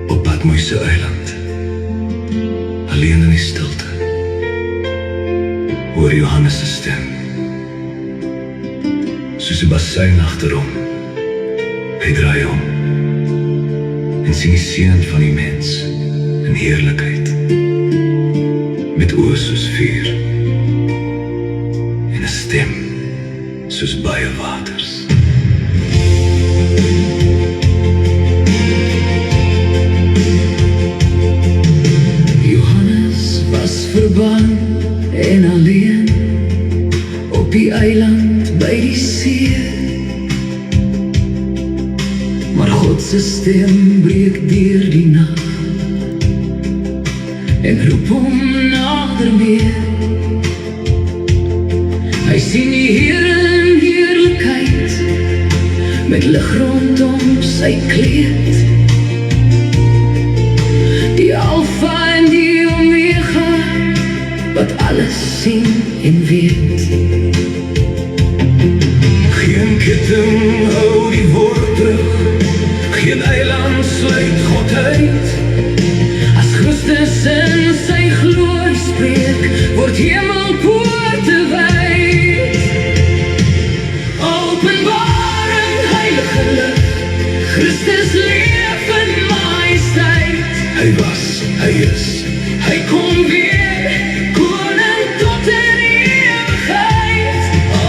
Op Patmos se eiland, alleen in die stilte, hoor Johannes se stem, soos 'n bassein agterom. Hy draai om en sien die seun van die mens in heerlikheid, met oë soos vuur en 'n stem soos baie waters. Johannes was verbaan en alleen op die eiland by die see, maar God se stem breek deur die nag en roep hom nader meer. Hy sien die Here in heerlikheid, met lig rondom sy kleed, die Alfa en die Omega, wat alles sien en weet. Geen ketting hou die woord terug, geen eiland sluit God uit. As Christus in sy glorie spreek, word hemelpoorte wyd. Openbaring, heilige lig, Christus leef in majesteit. Hy was, hy is, hy kom weer, koning tot in ewigheid.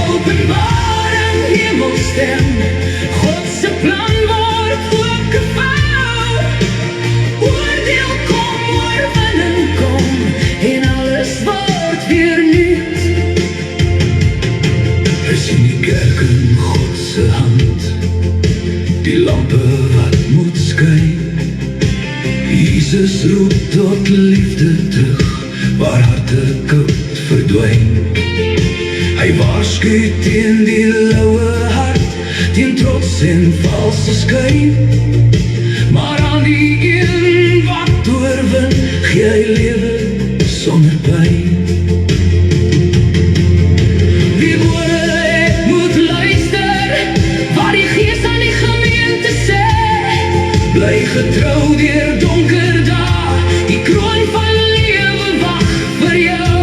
Openbaring, hemelstem, God se plan word oopgevou. Oordeel kom, oorwinning kom, en alles word weer nuut. Hy sien die kerk in God se hand, die lampe wat moet skyn. Jesus roep tot liefde terug, waar harte koud verdwyn. Hy waarsku teen die lauwe hart, teen trots en valse skyn. Maar aan die een wat oorwin, gee hy lewe sonder pyn. Die woorde ek moet luister, wat die Gees aan die gemeente sê. Bly getrou deur donker dae, die kroon van lewe wag vir jou.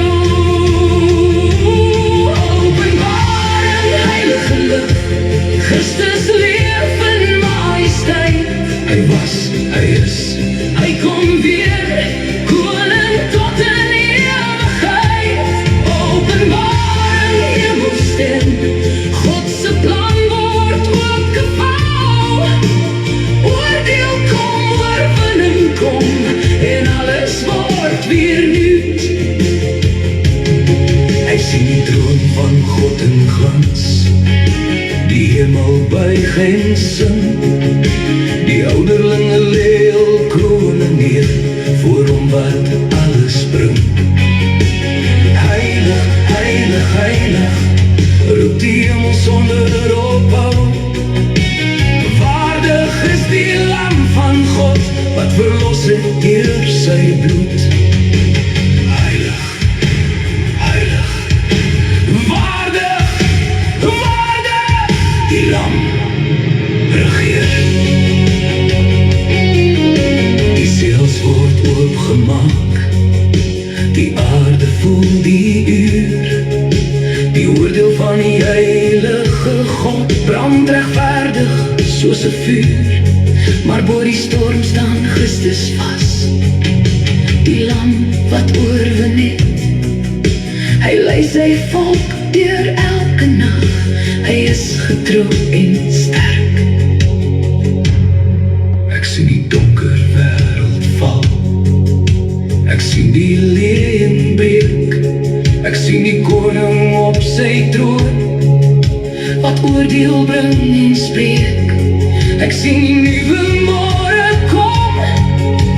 Openbaring, heilige lig, Christus leef in majesteit. Hy was, hy is, hy kom weer, koning tot in ewigheid. Openbaring, hemelstem, God se plan word oopgevou. Oordeel kom, oorwinning kom, en alles word weer nuut. Hy sien die troon van God in glans, die hemel buig en sing. Die ouderlinge lê al krone neer, voor hom wat alles bring. Heilig, heilig, heilig, roep die hemel sonder ophou. Waardig is die lam van God, wat verlos het deur sy bloed. Heilig, heilig, waardig, waardig, die lam regeer. Die seels word oopgemaak, die aarde voel die uur. Die oordeel van die heilige God brand regverdig soos 'n vuur. Maar bo die storm staan Christus vas, die lam wat oorwin het. Hy lei sy volk deur elke nag, hy is getrou en sterk. Ek sien die donker wêreld val, ek sien die leeuën breek, ek sien die koning op sy troon, wat oordeel bring en spreek. Ek sien die nuwe môre kom,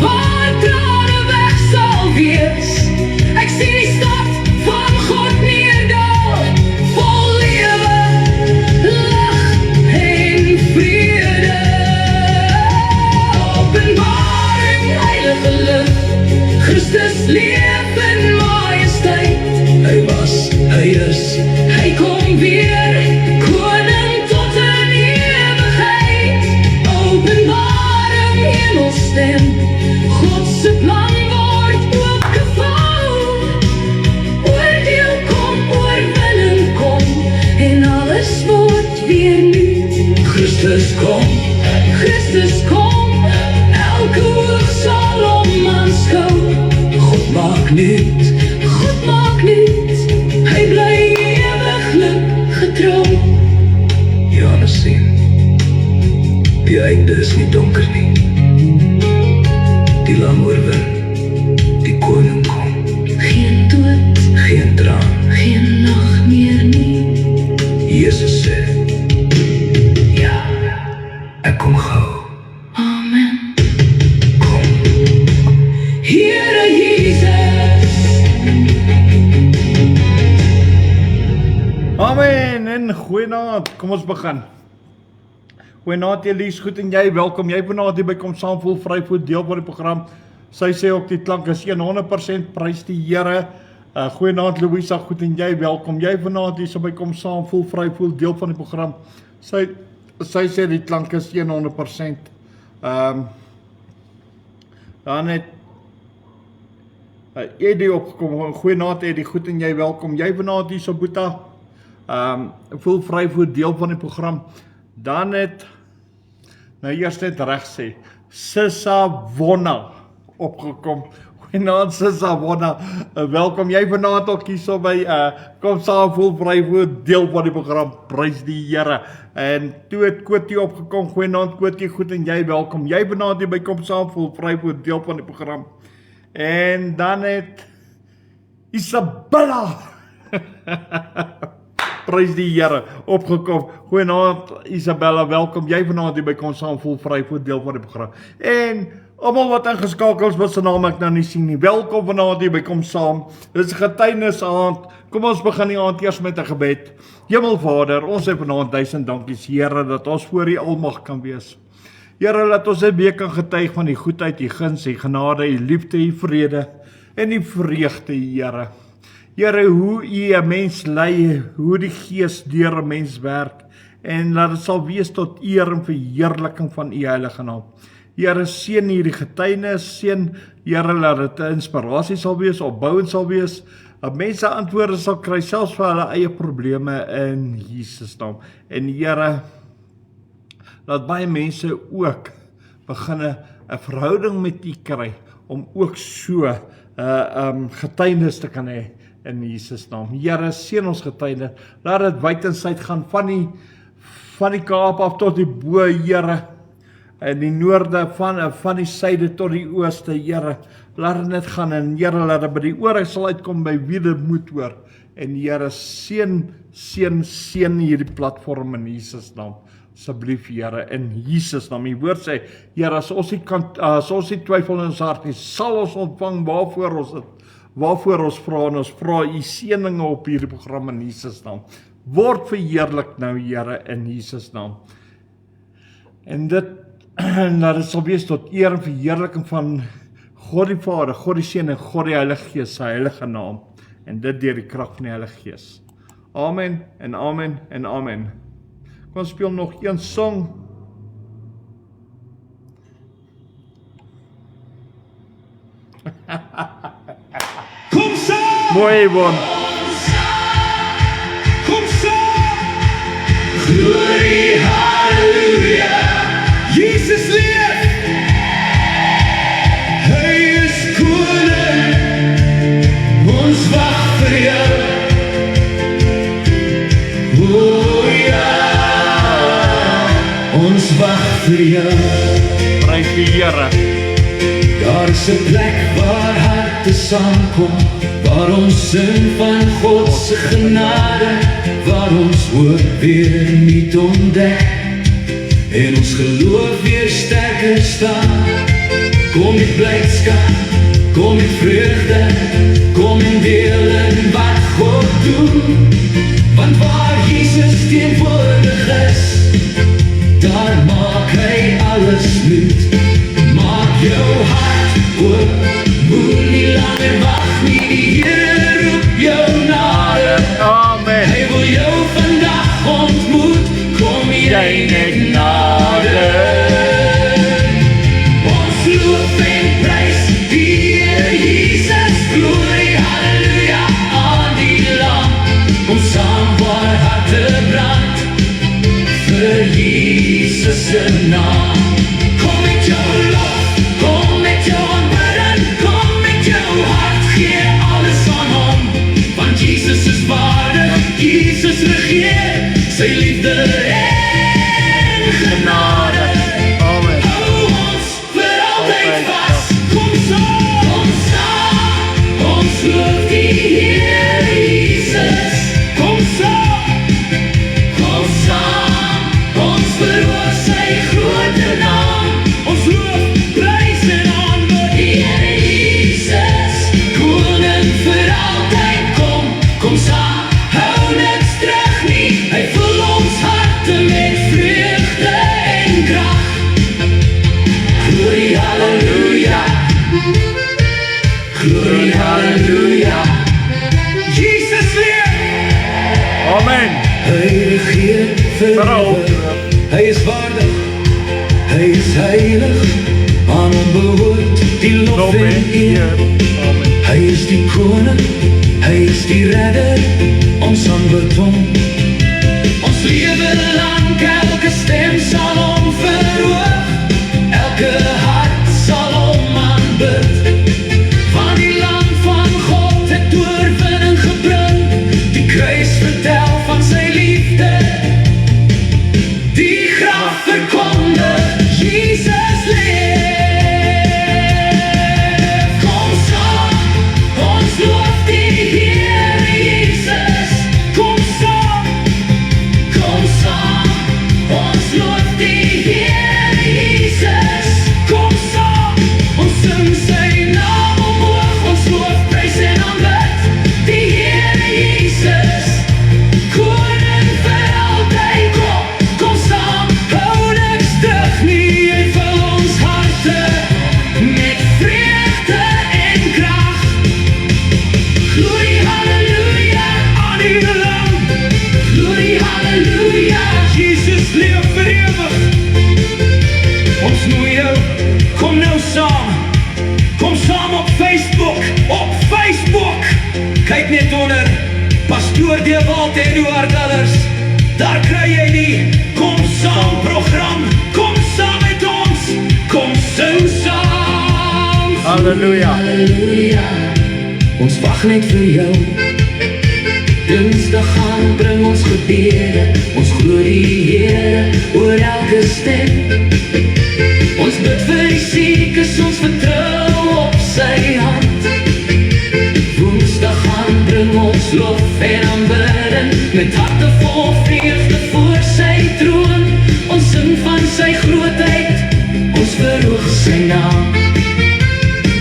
waar trane weg sal wees. Ek sien die stad van God neerdal, vol lewe, lig en vrede. Openbaring, heilige lig, Christus leef in majesteit. Hy was, hy is, hy kom weer, koning tot in ewigheid. Christus kom, elke oog sal hom aanskou. God maak nuut, hy bly ewiglik getrou. Johannes sien, die einde is nie donker nie. Die lam oorwin, die koning kom. Geen dood, geen traan, geen nag meer nie. Jesus sê, ja, ek kom gou. Amen. Kom, Here Jesus. Amen en goeienaand, kom ons begin. Goeienaand Elise, goed en jy, welkom. Jy vanaand hier by Kom Saam Voel Vry Voel, deel van die program. Sy sê ook die klank is 100%, prys die Here. Goeienaand Louisa, goed en jy, welkom. Jy vanaand hier so by Kom Saam Voel Vry Voel, deel van die program. Sy sê die klank is 100%. Dan het Eddie opgekom. Goeienaand Eddie, goed en jy, welkom. Jy vanaand hier so Boeta. Voel Vry Voel, deel van die program. Dan het, nou eers net reg sê, Sissa Wonna opgekom. Goeienaand Sissa Wonna, welkom. Jy vanaand ook hier so by Kom Saam Voel Vry Voel, deel van die program, prys die Here. En toe het Kotie opgekom. Goeienaand Kotie, goed en jy, welkom. Jy vanaand hier by Kom Saam Voel Vry Voel, deel van die program. En dan het Isabella prys die Here opgekom. Goeienaand Isabella, welkom. Jy vanaand hier by Kom Saam Voel Vry Voel, deel van die program. En almal wat ingeskakel is, wat se naam ek nou nie sien nie. Welkom vanaand hier by Kom Saam. Dit is 'n getuienisaand. Kom ons begin die aand eers met 'n gebed. Hemelvader, ons sê vanaand 1000 dankies Here dat ons voor U almag kan wees. Here, laat ons 'n week kan getuig van U goedheid, U guns, U genade, U liefde, U vrede en U vreugde, Here. Here, hoe U 'n mens lei, hoe die Gees deur 'n mens werk, en laat dit sal wees tot eer en verheerliking van U heilige naam. Here, seën hierdie getuienis, seën, Here, laat dit 'n inspirasie sal wees, opbouend sal wees, dat mense antwoorde sal kry, selfs vir hulle eie probleme in Jesus naam. En Here, laat baie mense ook begin 'n verhouding met U kry, om ook so getuienis te kan hê in Jesus naam. Here, seën ons getuienis, laat dit wyd en suid gaan van die Kaap af tot die bo, Here, in die noorde, van die suide tot die ooste, Here, laat dit net gaan, en Here, laat dit by die ore sal uitkom by wie dit moet hoor, en Here, seën hierdie platform in Jesus naam, asseblief Here, in Jesus naam. Die woord sê, Here, as ons nie twyfel in ons hart nie, sal ons ontvang waarvoor ons vra, en ons vra U seëninge op hierdie program in Jesus naam. Word verheerlik nou, Here, in Jesus naam. En laat dit sal wees tot eer en verheerliking van God die Vader, God die Seun en God die Heilige Gees, sy heilige naam. En dit deur die krag van die Heilige Gees. Amen en amen en amen. Kom ons speel nog een song. Kom saam! Mooi won. Kom saam! Glorie, halleluja! Jesus leef! Hy is koning! Ons wag vir jou! O ja! Ons wag vir jou! Prys die Here. Daar is 'n plek waar harte saamkom, waar ons sing van God se genade, waar ons hoop weer nuut ontdek, en ons geloof weer sterker staan. Kom met blydskap, kom met vreugde, kom en deel in wat God doen, want waar Jesus teenwoordig is, daar maak hy alles nuut. Maak jou hart oop, moet nie langer wag nie, die Here roep jou nader. Amen. Hy wil jou vandag ontmoet, kom jy net nader. Ons loof en prys die Here Jesus, glorie, halleluja, aan die Lam. Ons saam waar harte brand, vir Jesus se naam. Kom met jou lof, kom met jou aanbidding, kom met jou hart, gee alles aan hom. Want Jesus is waardig, Jesus regeer, sy liefde en genade. Amen. Hou ons vir altyd vas, kom saam, ons loof die Heer Jesus. Kom saam, ons verhoog sy grote naam. Ons loof, prys en aanbid die Here Jesus. Koning vir altyd kom saam, hou niks terug nie. Hy vul ons harte met vreugde en krag. Glorie, halleluja. Glorie, halleluja. Jesus leef. Amen. Hy regeer vir ewig. Hy is waardig, hy is heilig, aan hom behoort die lof en eer. Amen. Hy is die koning, hy is die redder, ons aanbid hom. Ons lewe lang, elke stem sal hom verhoog, elke hart sal hom aanbid. Van die land van God het oorwinning gebring, die kruis vertel van sy liefde, die graf verkondig, Jesus leef. Kom saam, ons loof die Here Jesus. Kom saam, ons loof die Here Jesus. Kom saam, ons sing sy naam omhoog, ons loof, prys en aanbid die Here Jesus. Koning vir altyd kom saam, hou niks terug nie, hy vul ons harte met vreugde en krag. Glorie, halleluja, aan die Lam. Glorie, halleluja, Jesus leef vir ewig. Ons nooi jou, kom nou saam. Kom saam op Facebook, kyk net onder Pastoor Dewald en Eduard Dallers. Daar kry jy die Kom Saam program. Kom saam met ons, kom sing saam. Halleluja. Halleluja, ons wag net vir jou. Dinsdag gaan bring ons gebede, ons glo die Here oor elke stem. Ons bid vir die siekes, ons vertrou op sy hand. Woensdag gaan bring ons lof en aanbidding, met harte vol vreugde voor sy troon. Ons sing van sy grootheid, ons verhoog sy naam.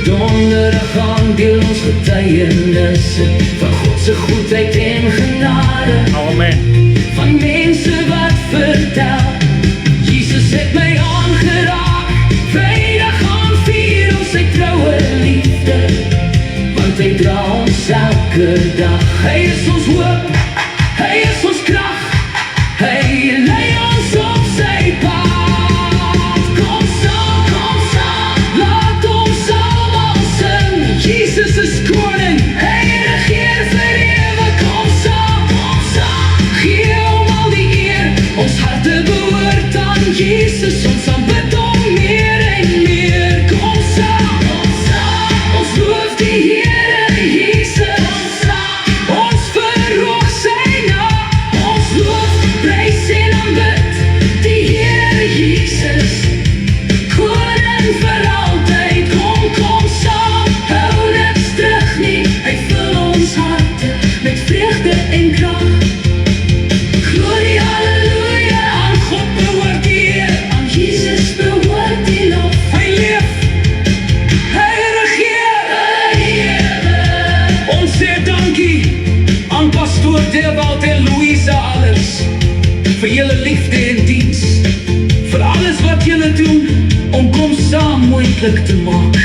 Donderdag gaan deel ons getuienisse van God se goedheid en genade. Amen. Van mense wat vertel, Jesus het my aangeraak. Vrydag gaan vier ons sy troue liefde, want hy dra ons elke dag. Hy is ons hoop, hy is ons krag, hy lei ons op sy pad. Kom saam, laat ons almal sing. Jesus is koning, hy regeer vir ewig. Kom saam, gee hom al die eer. Ons harte behoort aan Jesus, ons aanbid hom meer en meer. Kom saam, ons loof die Here Jesus. Ons verhoog sy naam, ons loof, prys en aanbid die Here Jesus. Koning vir altyd, kom saam, hou niks terug nie, hy vul ons harte met vreugde en krag. Glorie, halleluja, aan God behoort die eer, aan Jesus behoort die lof. Hy leef, hy regeer. Ons sê dankie aan Pastoor Dewald en Louisa Allers vir julle liefde en diens, vir alles wat julle doen om Kom Saam moontlik te maak.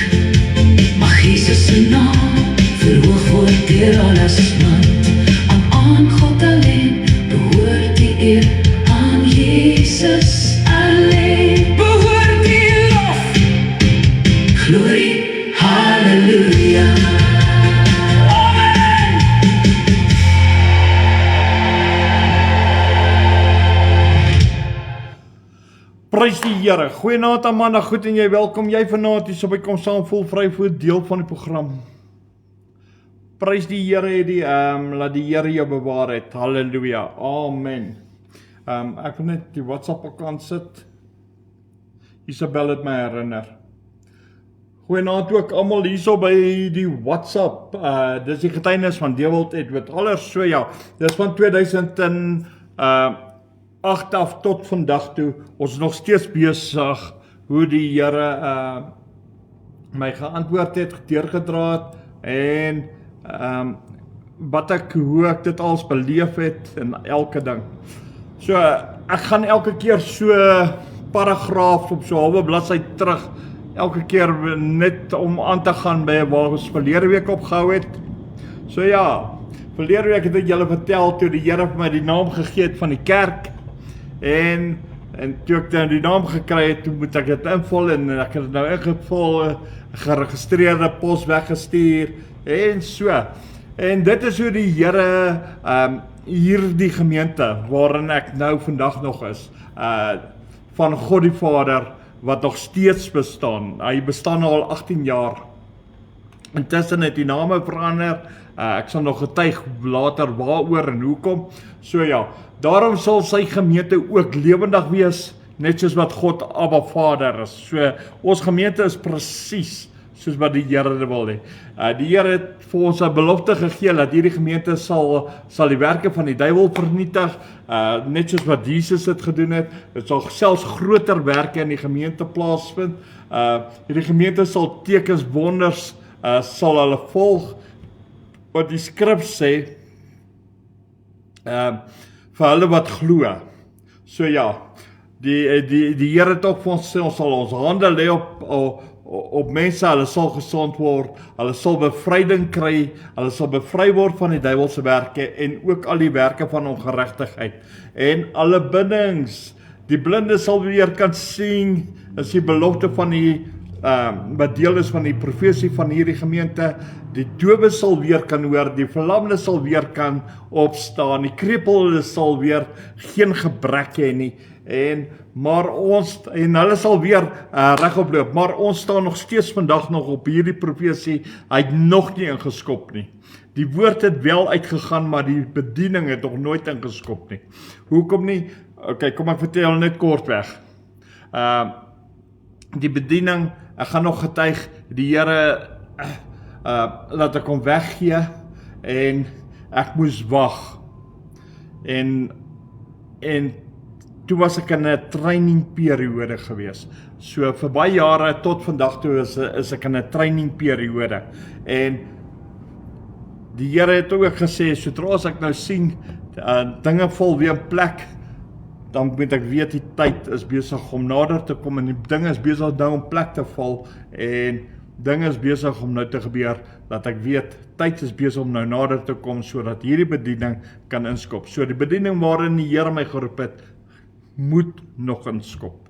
Mag Jesus se naam verhoog word deur alles land. Aan God alleen behoort die eer, aan Jesus alleen behoort die lof. Glorie, halleluja. Amen. Prys die Here. Goeienaand Amanda, goed en jy welkom. Jy vanaand hier so by Kom Saam Voel Vry voor deel van die program. Prys die Here laat die Here jou bewaar het. Halleluja. Amen. Ek wil net die WhatsApp kant sit. Isabel het my herinner. Goeienaand ook almal hierso by die WhatsApp. Dis die getuienis van Dewald Edward Allers. So ja, dis van 2008 af tot vandag toe. Ons is nog steeds besig hoe die Here my geantwoord het, deurgedra het en hoe ek dit als beleef het en elke ding. So ek gaan elke keer so paragraaf op so 'n halwe bladsy terug, elke keer net om aan te gaan by waar ons verlede week opgehou het. So ja, verlede week het ek julle vertel toe die Here vir my die naam gegee het van die kerk. En toe ek dan die naam gekry het, toe moet ek dit invul en ek het dit nou ingevul, geregistreerde pos weggestuur en so. En dit is hoe die Here hierdie gemeente waarin ek nou vandag nog is, van God die Vader wat nog steeds bestaan. Hy bestaan al 18 jaar. Intussen het die name verander. Ek sal nog getuig later waaroor en hoekom. So ja, daarom sal sy gemeente ook lewendig wees, net soos wat God Abba Vader is. So ons gemeente is presies soos wat die Here dit wil hê. Die Here het vir ons 'n belofte gegee dat hierdie gemeente sal die werke van die duiwel vernietig, net soos wat Jesus dit gedoen het. Dit sal selfs groter werke in die gemeente plaasvind. Hierdie gemeente sal tekens, wonders sal hulle volg, wat die skrif sê, vir hulle wat glo. So ja, die Here het ook vir ons sê, ons sal ons hande lê op mense, hulle sal gesond word, hulle sal bevryding kry, hulle sal bevry word van die duiwelse werke en ook al die werke van ongeregtigheid. En alle bindings, die blinde sal weer kan sien, is die belofte van die wat deel is van die profesie van hierdie gemeente. Die dowe sal weer kan hoor, die verlamde sal weer kan opstaan, die krepelde sal weer geen gebrek hê nie, en hulle sal weer regop loop, maar ons staan nog steeds vandag nog op hierdie profesie, hy het nog nie ingeskop nie. Die woord het wel uitgegaan, maar die bediening het nog nooit ingeskop nie. Hoekom nie? Ok, kom ek vertel net kortweg. Die bediening, ek gaan nog getuig, die Here laat ek hom weggee en ek moes wag. En toe was ek in 'n trainingperiode gewees. So vir baie jare tot vandag toe is ek in 'n trainingperiode. En die Here het ook gesê, sodra as ek nou sien dinge val weer in plek, dan moet ek weet die tyd is besig om nader te kom en die dinge is besig nou om plek te val en dinge is besig om nou te gebeur, dat ek weet, tyd is besig om nou nader te kom, sodat hierdie bediening kan inskop. So die bediening waarin die Here my geroep het, moet nog inskop.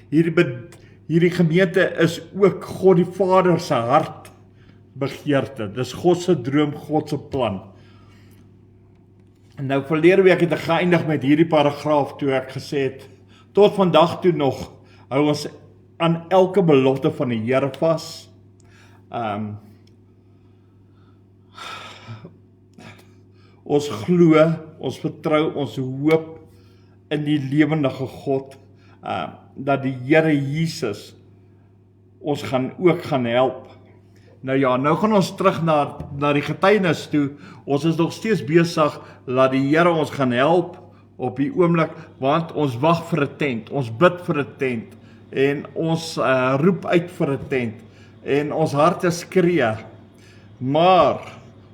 Hierdie gemeente is ook God die Vader se hart begeerte. Dis God se droom, God se plan. En nou verlede week het ek geëindig met hierdie paragraaf toe ek gesê het, tot vandag toe nog, hou ons aan elke belofte van die Here vas. Ons glo, ons vertrou, ons hoop in die lewendige God, dat die Here Jesus ons ook gaan help. Nou ja, nou gaan ons terug na die getuienis toe. Ons is nog steeds besig, laat die Here ons gaan help op die oomblik, want ons wag vir 'n tent, ons bid vir 'n tent, en ons roep uit vir 'n tent, en ons harte skree, maar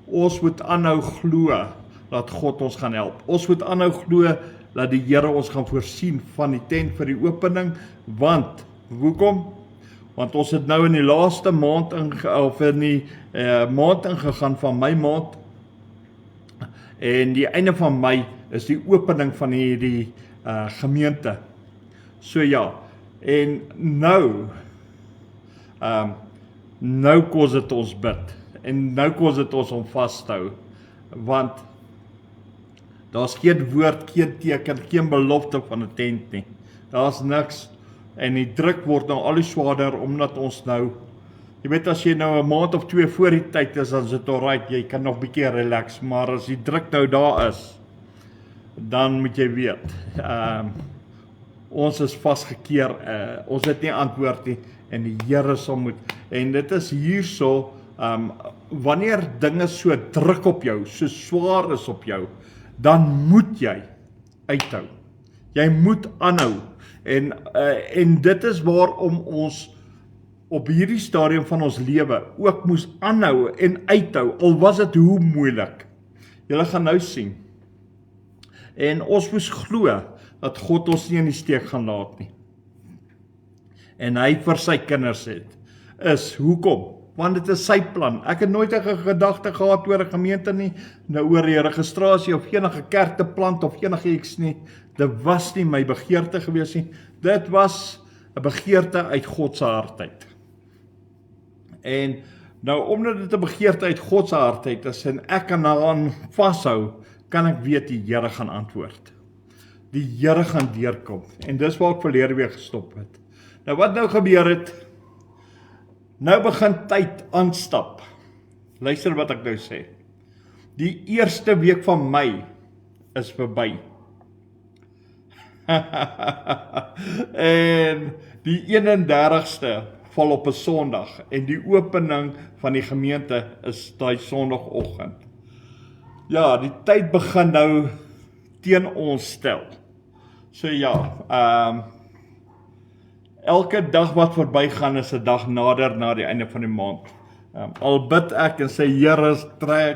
ons moet aanhou glo, dat God ons gaan help. Ons moet aanhou glo, dat die Here ons gaan voorsien van die tent vir die opening, want, hoekom? Want ons het nou in die laaste maand maand ingegaan van my maand, en die einde van Mei is die opening van die gemeente. So ja, en nou kos dit ons bid, en nou kos dit ons om vas te hou, want daar's geen woord, geen teken, geen belofte van 'n tent nie. Daar's niks en die druk word nou al die swaarder omdat ons nou, jy weet as jy nou 'n maand of 2 voor die tyd is, dan is dit alright, jy kan nog bietjie relax, maar as die druk nou daar is, dan moet jy weet, ons is vasgekeer, ons het nie antwoord nie, en die Here sal moet, en dit is hierso, wanneer dinge so druk op jou, so swaar is op jou, dan moet jy uithou. Jy moet aanhou, en dit is waarom ons op hierdie stadium van ons lewe ook moes aanhou en uithou, al was dit hoe moeilik. Julle gaan nou sien. En ons moes glo dat God ons nie in die steek gaan laat nie. En hy vir sy kinders is, hoekom? Want dit is sy plan. Ek het nooit 'n gedagte gehad oor 'n gemeente nie, nou oor die registrasie of enige kerk te plant of enige iets nie. Dit was nie my begeerte gewees nie. Dit was 'n begeerte uit God se hart uit. En nou omdat dit 'n begeerte uit God se hart uit is en ek kan daaraan vashou, kan ek weet die Here gaan antwoord. Die Here gaan deurkom. En dis waar ek verlede week gestop het. Nou wat nou gebeur het? Nou begin tyd aanstap. Luister wat ek nou sê. Die eerste week van Mei is verby. En die 31ste val op 'n Sondag en die opening van die gemeente is daai Sondagoggend. Ja, die tyd begin nou teen ons stel. So ja, elke dag wat verbygaan is 'n dag nader na die einde van die maand. Al bid ek en sê Here,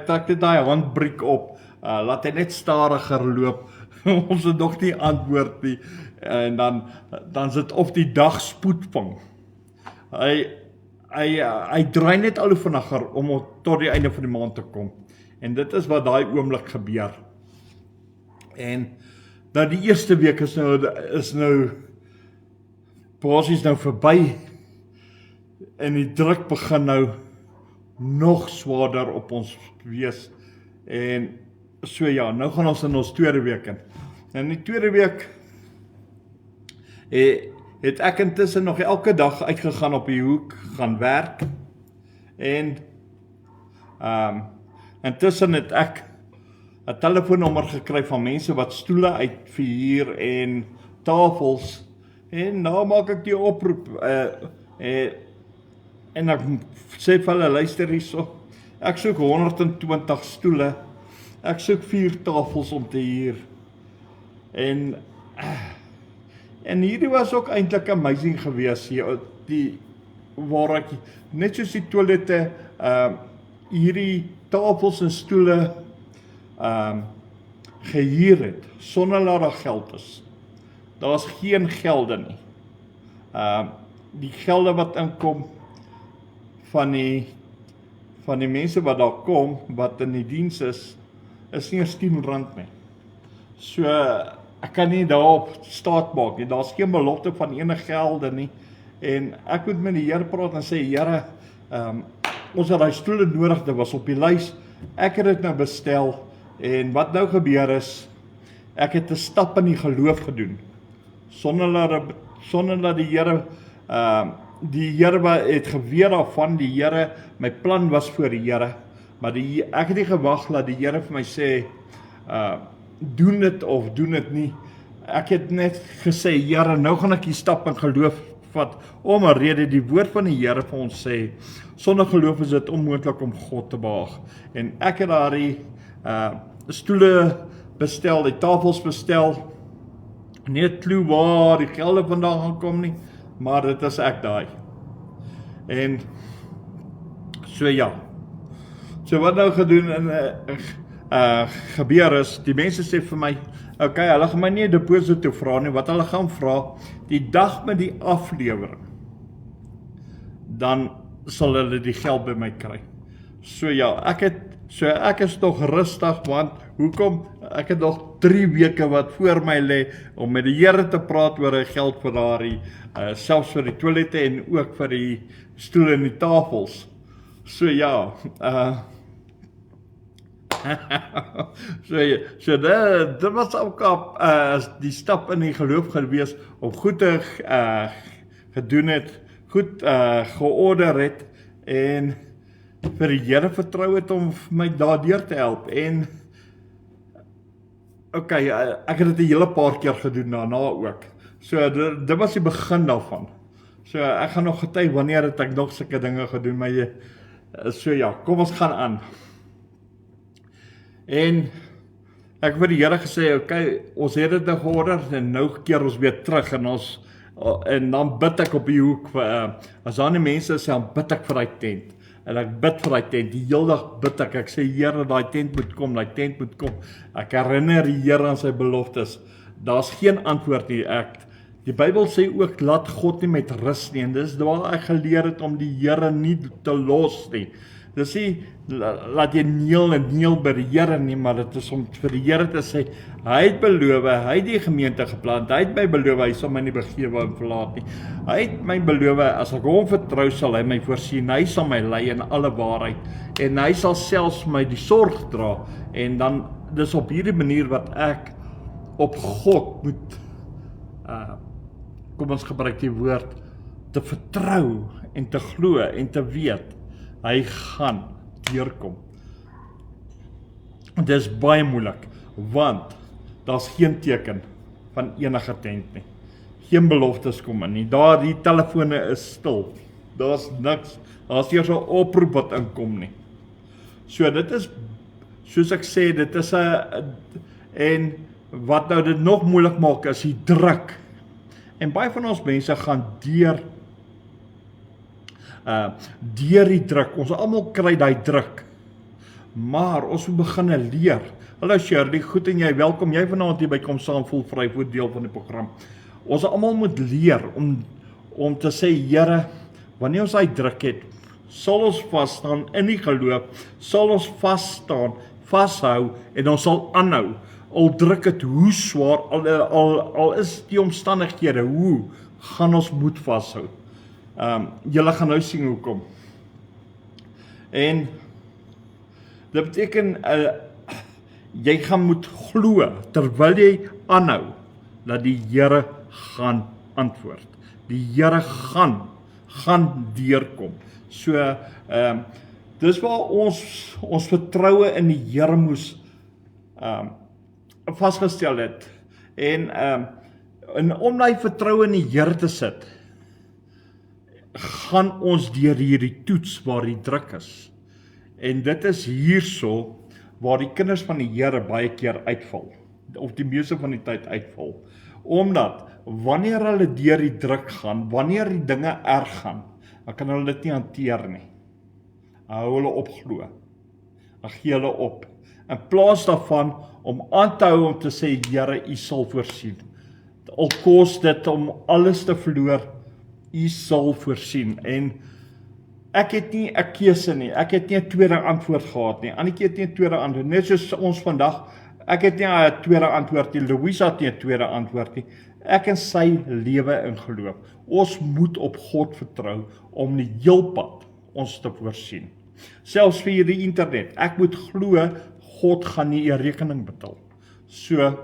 trek dit daai handbriek op, laat hy net stadiger loop. Ons het nog nie antwoord nie. En dan is dit of die dag spoed vang. Hy draai net al hoe vinniger om tot die einde van die maand te kom. En dit is wat daai oomblik gebeur. En dat die eerste week is nou basies nou verby en die druk begin nou nog swaarder op ons wees. En so ja, nou gaan ons in ons tweede week in. En in die tweede week het ek intussen nog elke dag uitgegaan op die hoek, gaan werk. En intussen het ek 'n telefoonnommer gekry van mense wat stoele uitverhuur en tafels. En nou maak ek die oproep, en ek sê vir hulle, luister hierso, ek soek 120 stoele, ek soek 4 tafels om te huur. En hierdie was ook eintlik amazing geweest, waar ek net soos die toilette, hierdie tafels en stoele gehuur het, sonder dat daar geld is. Daar's geen gelde nie. Die gelde wat inkom van die mense wat daar kom, wat in die diens is nie eens R10 nie. So, ek kan nie daarop staat maak nie. Daar's geen belofte van enige gelde nie. En ek moet met die Here praat en sê, Here, ons het daai stoele nodig, dit was op die lys. Ek het dit nou bestel. En wat nou gebeur is, ek het 'n stap in die geloof gedoen. Sonder dat die Here, het geweet daarvan, die Here, my plan was voor die Here, maar ek het nie gewag dat die Here vir my sê, doen dit of doen dit nie. Ek het net gesê, Here, nou gaan ek die stap in geloof vat, om 'n rede, die woord van die Here vir ons sê, sonder geloof is dit onmoontlik om God te behaag. En ek het daardie stoele bestel, die tafels bestel, nie 'n klou waar die gelde vandaan gaan kom nie, maar dit is ek daai. En so ja, so wat nou gedoen en gebeur is, die mense sê vir my, okay, hulle gaan my nie 'n deposito vra nie, wat hulle gaan vra, die dag met die aflewering, dan sal hulle die geld by my kry. So ja, ek is nog rustig, want hoekom? Ek het nog 3 weke wat voor my lê om met die Here te praat oor die geld vir daardie, selfs vir die toilette en ook vir die stoele en die tafels. So ja, so dit was ook op die stap in die geloof gewees, om goed te gedoen het, goed georder het, en vir die Here vertrou het om my daardeur te help, en ek het dit 'n hele paar keer gedoen daarna ook, so dit was die begin daarvan, so ek gaan nog getuig wanneer het ek nog sulke dinge gedoen, maar so ja, kom ons gaan aan. En ek het vir die Here gesê, ons het dit nou georder, en nou keer ons weer terug, en dan bid ek op die hoek, as daar nie mense is, dan bid ek vir die tent, en ek bid vir die tent, die hele dag bid ek sê, Here, die tent moet kom, ek herinner die Here aan sy beloftes, daar's geen antwoord nie, die Bybel sê ook, laat God nie met rus nie, en dis waar ek geleer het om die Here nie te los nie, dis nie, laat jy neel by die Here nie, maar dit is om vir die Here te sê, hy het beloof, hy het die gemeente geplant, hy het my beloof, hy sal my nie begewe en verlaat nie, hy het my beloof, as ek hom vertrou, sal hy my voorsien, hy sal my lei in alle waarheid, en hy sal selfs my die sorg dra, en dan, dis op hierdie manier wat ek op God moet, kom ons gebruik die woord, te vertrou, en te glo, en te weet, hy gaan deurkom. Dit is baie moeilik, want daar's geen teken van enige tent nie. Geen beloftes kom in nie. Daar die telefone is stil. Daar's niks. Daar's eers 'n oproep wat inkom nie. So dit is, soos ek sê, dit is en wat nou dit nog moeilik maak is die druk. En baie van ons mense gaan deur die druk, ons almal kry die druk, maar ons moet begin leer. Hallo Shirley, goed en jy, welkom, jy vanaand hier by Kom Saam Voel Vry, voor deel van die program. Ons almal moet leer om te sê, Here, wanneer ons die druk het, sal ons vasstaan in die geloof, sal ons vashou en ons sal aanhou, al druk het hoe swaar, al is die omstandighede, hoe gaan ons moet vashou. Julle gaan nou sien hoekom. En dit beteken, jy gaan moet glo, terwyl jy aanhou, dat die Here gaan antwoord. Die Here gaan deurkom. So, dis waar ons vertroue in die Here moes vasgestel het. En om die vertroue in die Here te sit, gaan ons deur hierdie toets waar die druk is. En dit is hierso waar die kinders van die Here baie keer uitval, of die meeste van die tyd uitval. Omdat, wanneer hulle deur die druk gaan, wanneer die dinge erg gaan, dan kan hulle dit nie hanteer nie. Hou hulle op glo. Dan gee hulle op. In plaas daarvan, om aan te hou om te sê, Here, U sal voorsien. Al kos dit om alles te verloor, U sal voorsien. En ek het nie 'n keuse nie, ek het nie 'n tweede antwoord gehad nie, Annetjie het nie 'n tweede antwoord, net soos ons vandag, ek het nie 'n tweede antwoord nie, Louisa het nie 'n tweede antwoord nie, ek in sy lewe in geloof. Ons moet op God vertrou, om die heelpad ons te voorsien. Selfs vir die internet, ek moet glo, God gaan nie 'n rekening betaal. So,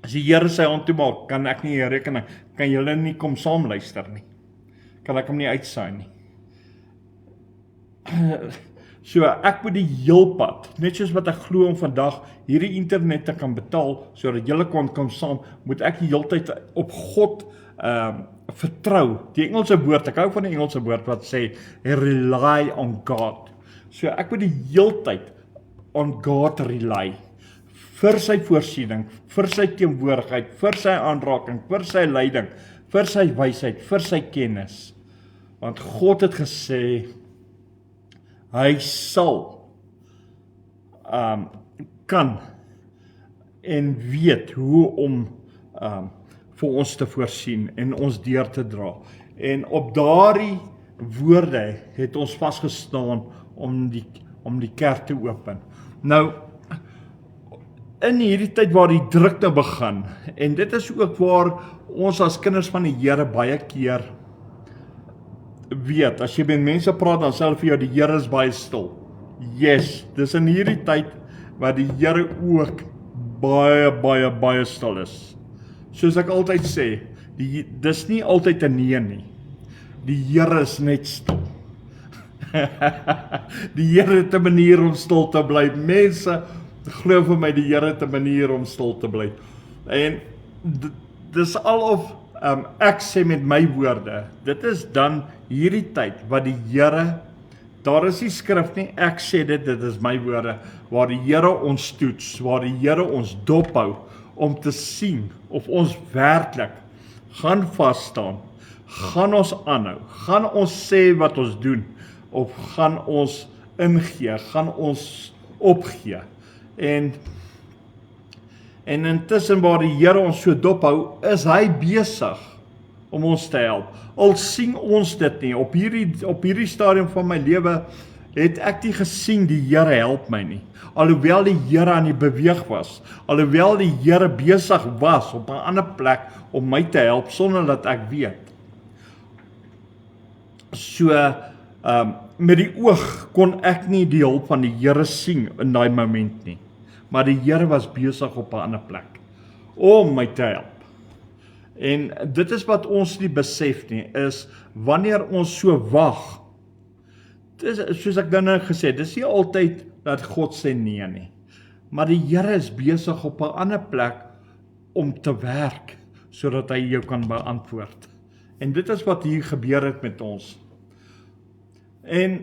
as die Here sy hand toe maak, kan ek nie 'n rekening, kan julle nie kom saam luister nie, kan ek hom nie uitsaai nie. So, ek moet die heelpad, net soos wat ek glo om vandag hierdie internet te kan betaal, sodat julle kon kom saam, moet ek die heeltyd op God vertrou. Die Engelse woord, ek hou van die Engelse woord wat sê, rely on God. So, ek moet die heeltyd on God rely, vir sy voorsiening, vir sy teenwoordigheid, vir sy aanraking, vir sy leiding, vir sy wysheid, vir sy kennis. Want God het gesê, hy sal kan en weet hoe om vir ons te voorsien en ons deur te dra. En op daardie woorde het ons vasgestaan om die kerk te open. Nou, in hierdie tyd waar die druk nou begin, en dit is ook waar ons as kinders van die Here baie keer weet, as jy met mense praat, dan sê hulle vir jou, die Here is baie stil. Yes, dis in hierdie tyd, waar die Here ook baie stil is. Soos ek altyd sê, dis nie altyd 'n nee nie. Die Here is net stil. Die Here het 'n manier om stil te bly. Mense, glo vir my, die Here het 'n manier om stil te bly. En dis alof ek sê met my woorde, dit is dan hierdie tyd wat die Here, daar is nie skrif nie, ek sê dit is my woorde, waar die Here ons toets, waar die Here ons dophou, om te sien of ons werklik gaan vas staan, gaan ons aanhou, gaan ons sê wat ons doen, of gaan ons ingee, gaan ons opgee. En intussen waar die Here ons so dophou, is hy besig om ons te help. Al sien ons dit nie, op hierdie stadium van my lewe, het ek nie gesien die Here help my nie. Alhoewel die Here aan die beweeg was, alhoewel die Here besig was op 'n ander plek om my te help, sonder dat ek weet. So, met die oog kon ek nie die hulp van die Here sien in daai moment nie. Maar die Here was besig op 'n ander plek om my te help. En dit is wat ons nie besef nie, is wanneer ons so wag. Soos ek dan gesê, dis nie altyd dat God sê nee nie. Maar die Here is besig op 'n ander plek om te werk, sodat hy jou kan beantwoord. En dit is wat hier gebeur het met ons. En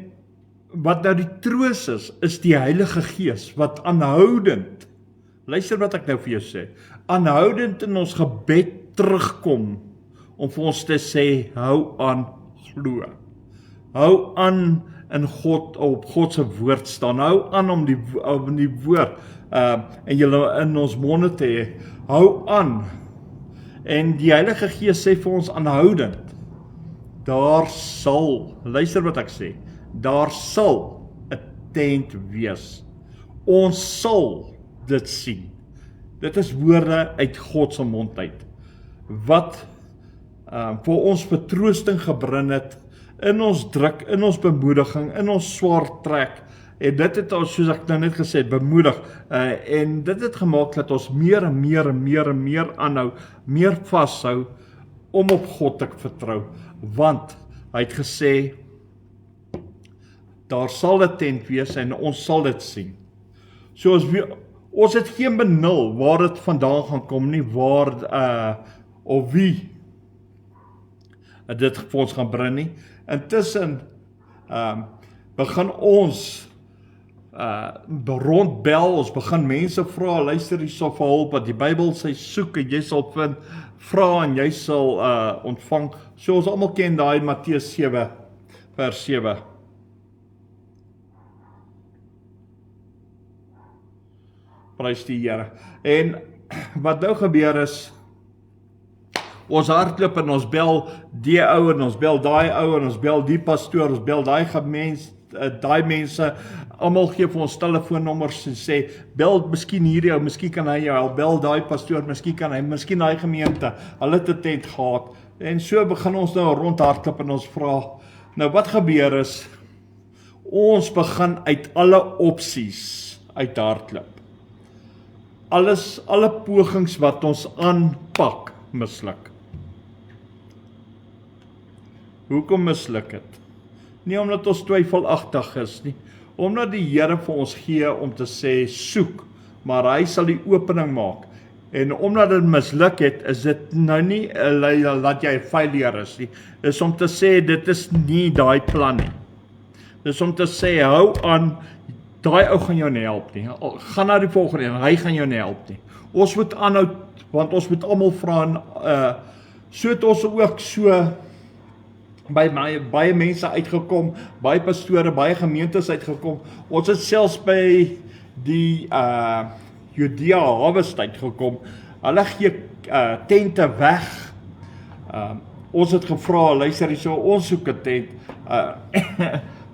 wat nou die troos is die Heilige Gees, wat aanhoudend, luister wat ek nou vir jou sê, aanhoudend in ons gebed terugkom, om vir ons te sê, hou aan glo. Hou aan in God, op God se woord staan, hou aan om die woord, en julle in ons monde te hê, hou aan. En die Heilige Gees sê vir ons aanhoudend, daar sal, luister wat ek sê, daar sal 'n tent wees. Ons sal dit sien. Dit is woorde uit God se mond uit, wat vir ons vertroosting gebring het, in ons druk, in ons bemoediging, in ons swaar trek, en dit het ons, soos ek nou net gesê het, bemoedig, en dit het gemaak dat ons meer en meer aanhou, meer vashou, om op God te vertrou, want hy het gesê, daar sal 'n tent wees, en ons sal dit sien. So ons het geen benul waar dit vandaan gaan kom nie, waar, of wie dit vir ons gaan bring nie. Intussen begin ons rondbel, ons begin mense vra, luister hierso vir hulp, wat die Bybel sê, soek en jy sal vind, vra en jy sal ontvang. So ons almal ken daai Matteus 7 vers 7. Prys die Here. En wat nou gebeur is, ons hardloop en ons bel die ou en ons bel daai ou en ons bel die pastoor, ons bel daai mense, almal gee vir ons telefoonnommers en sê, bel miskien hierdie ou, miskien kan hy jou help, bel daai pastoor, miskien kan hy, miskien daai gemeente, hulle het 'n tent gehad. En so begin ons nou rondhardloop en ons vra, nou wat gebeur is, ons begin uit alle opsies uithardloop. Alle pogings wat ons aanpak, misluk. Hoekom misluk het? Nie omdat ons twyfelagtig is nie, omdat die Here vir ons gee om te sê, soek, maar hy sal die opening maak. En omdat dit misluk het, is dit nou nie dat jy 'n failure is nie. Dis om te sê, dit is nie daai plan nie. Dis om te sê, hou aan, daai ou gaan jou nie help nie. Gaan na die volgende en hy gaan jou nie help nie. Ons moet aanhou, want ons moet almal vra, so het ons ook so by baie mense uitgekom, baie pastore, baie gemeentes uitgekom. Ons het selfs by die Judea Harvest uitgekom. Hulle gee tente weg. Ons het gevra, luister hierso, ons soek 'n tent.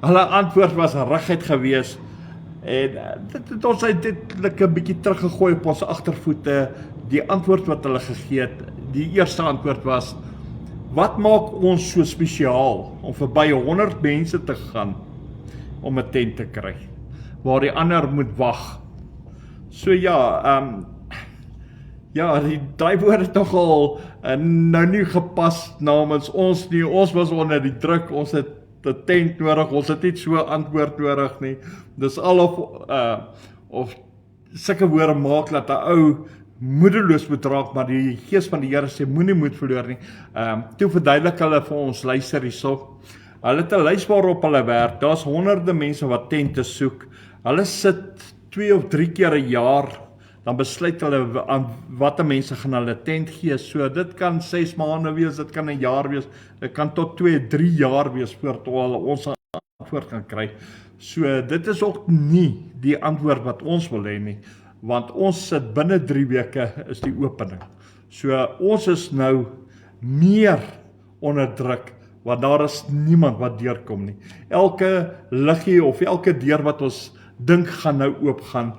Hulle antwoord was reguit gewees. En ons het dit 'n bietjie teruggegooi op ons agtervoete. Die antwoord wat hulle gegee het, die eerste antwoord was, wat maak ons so spesiaal om verby 100 mense te gaan om 'n tent te kry, waar die ander moet wag So ja, ja, daai woord het nogal nou nie gepas namens ons nie. Ons was onder die druk, ons het 'n tent nodig, ons het nie so antwoord nodig nie. Dis al of sulke woorde maak dat 'n ou moedeloos moet raak, maar die Gees van die Here sê moenie moed verloor nie. Toe verduidelik hulle vir ons, luister hierso. Hulle het 'n lys waarop hulle werk. Daar's honderde mense wat tente soek. Hulle sit 2 of 3 keer 'n jaar, dan besluit hulle aan watter mense gaan hulle tent gee. So dit kan 6 maande wees, dit kan 'n jaar wees, dit kan tot 2, 3 jaar wees voordat hulle ons antwoord kan kry. So dit is ook nie die antwoord wat ons wil hê nie, want ons sit binne 3 weke is die opening. So ons is nou meer onder druk, want daar is niemand wat deurkom nie. Elke liggie of elke deur wat ons dink gaan nou oop gaan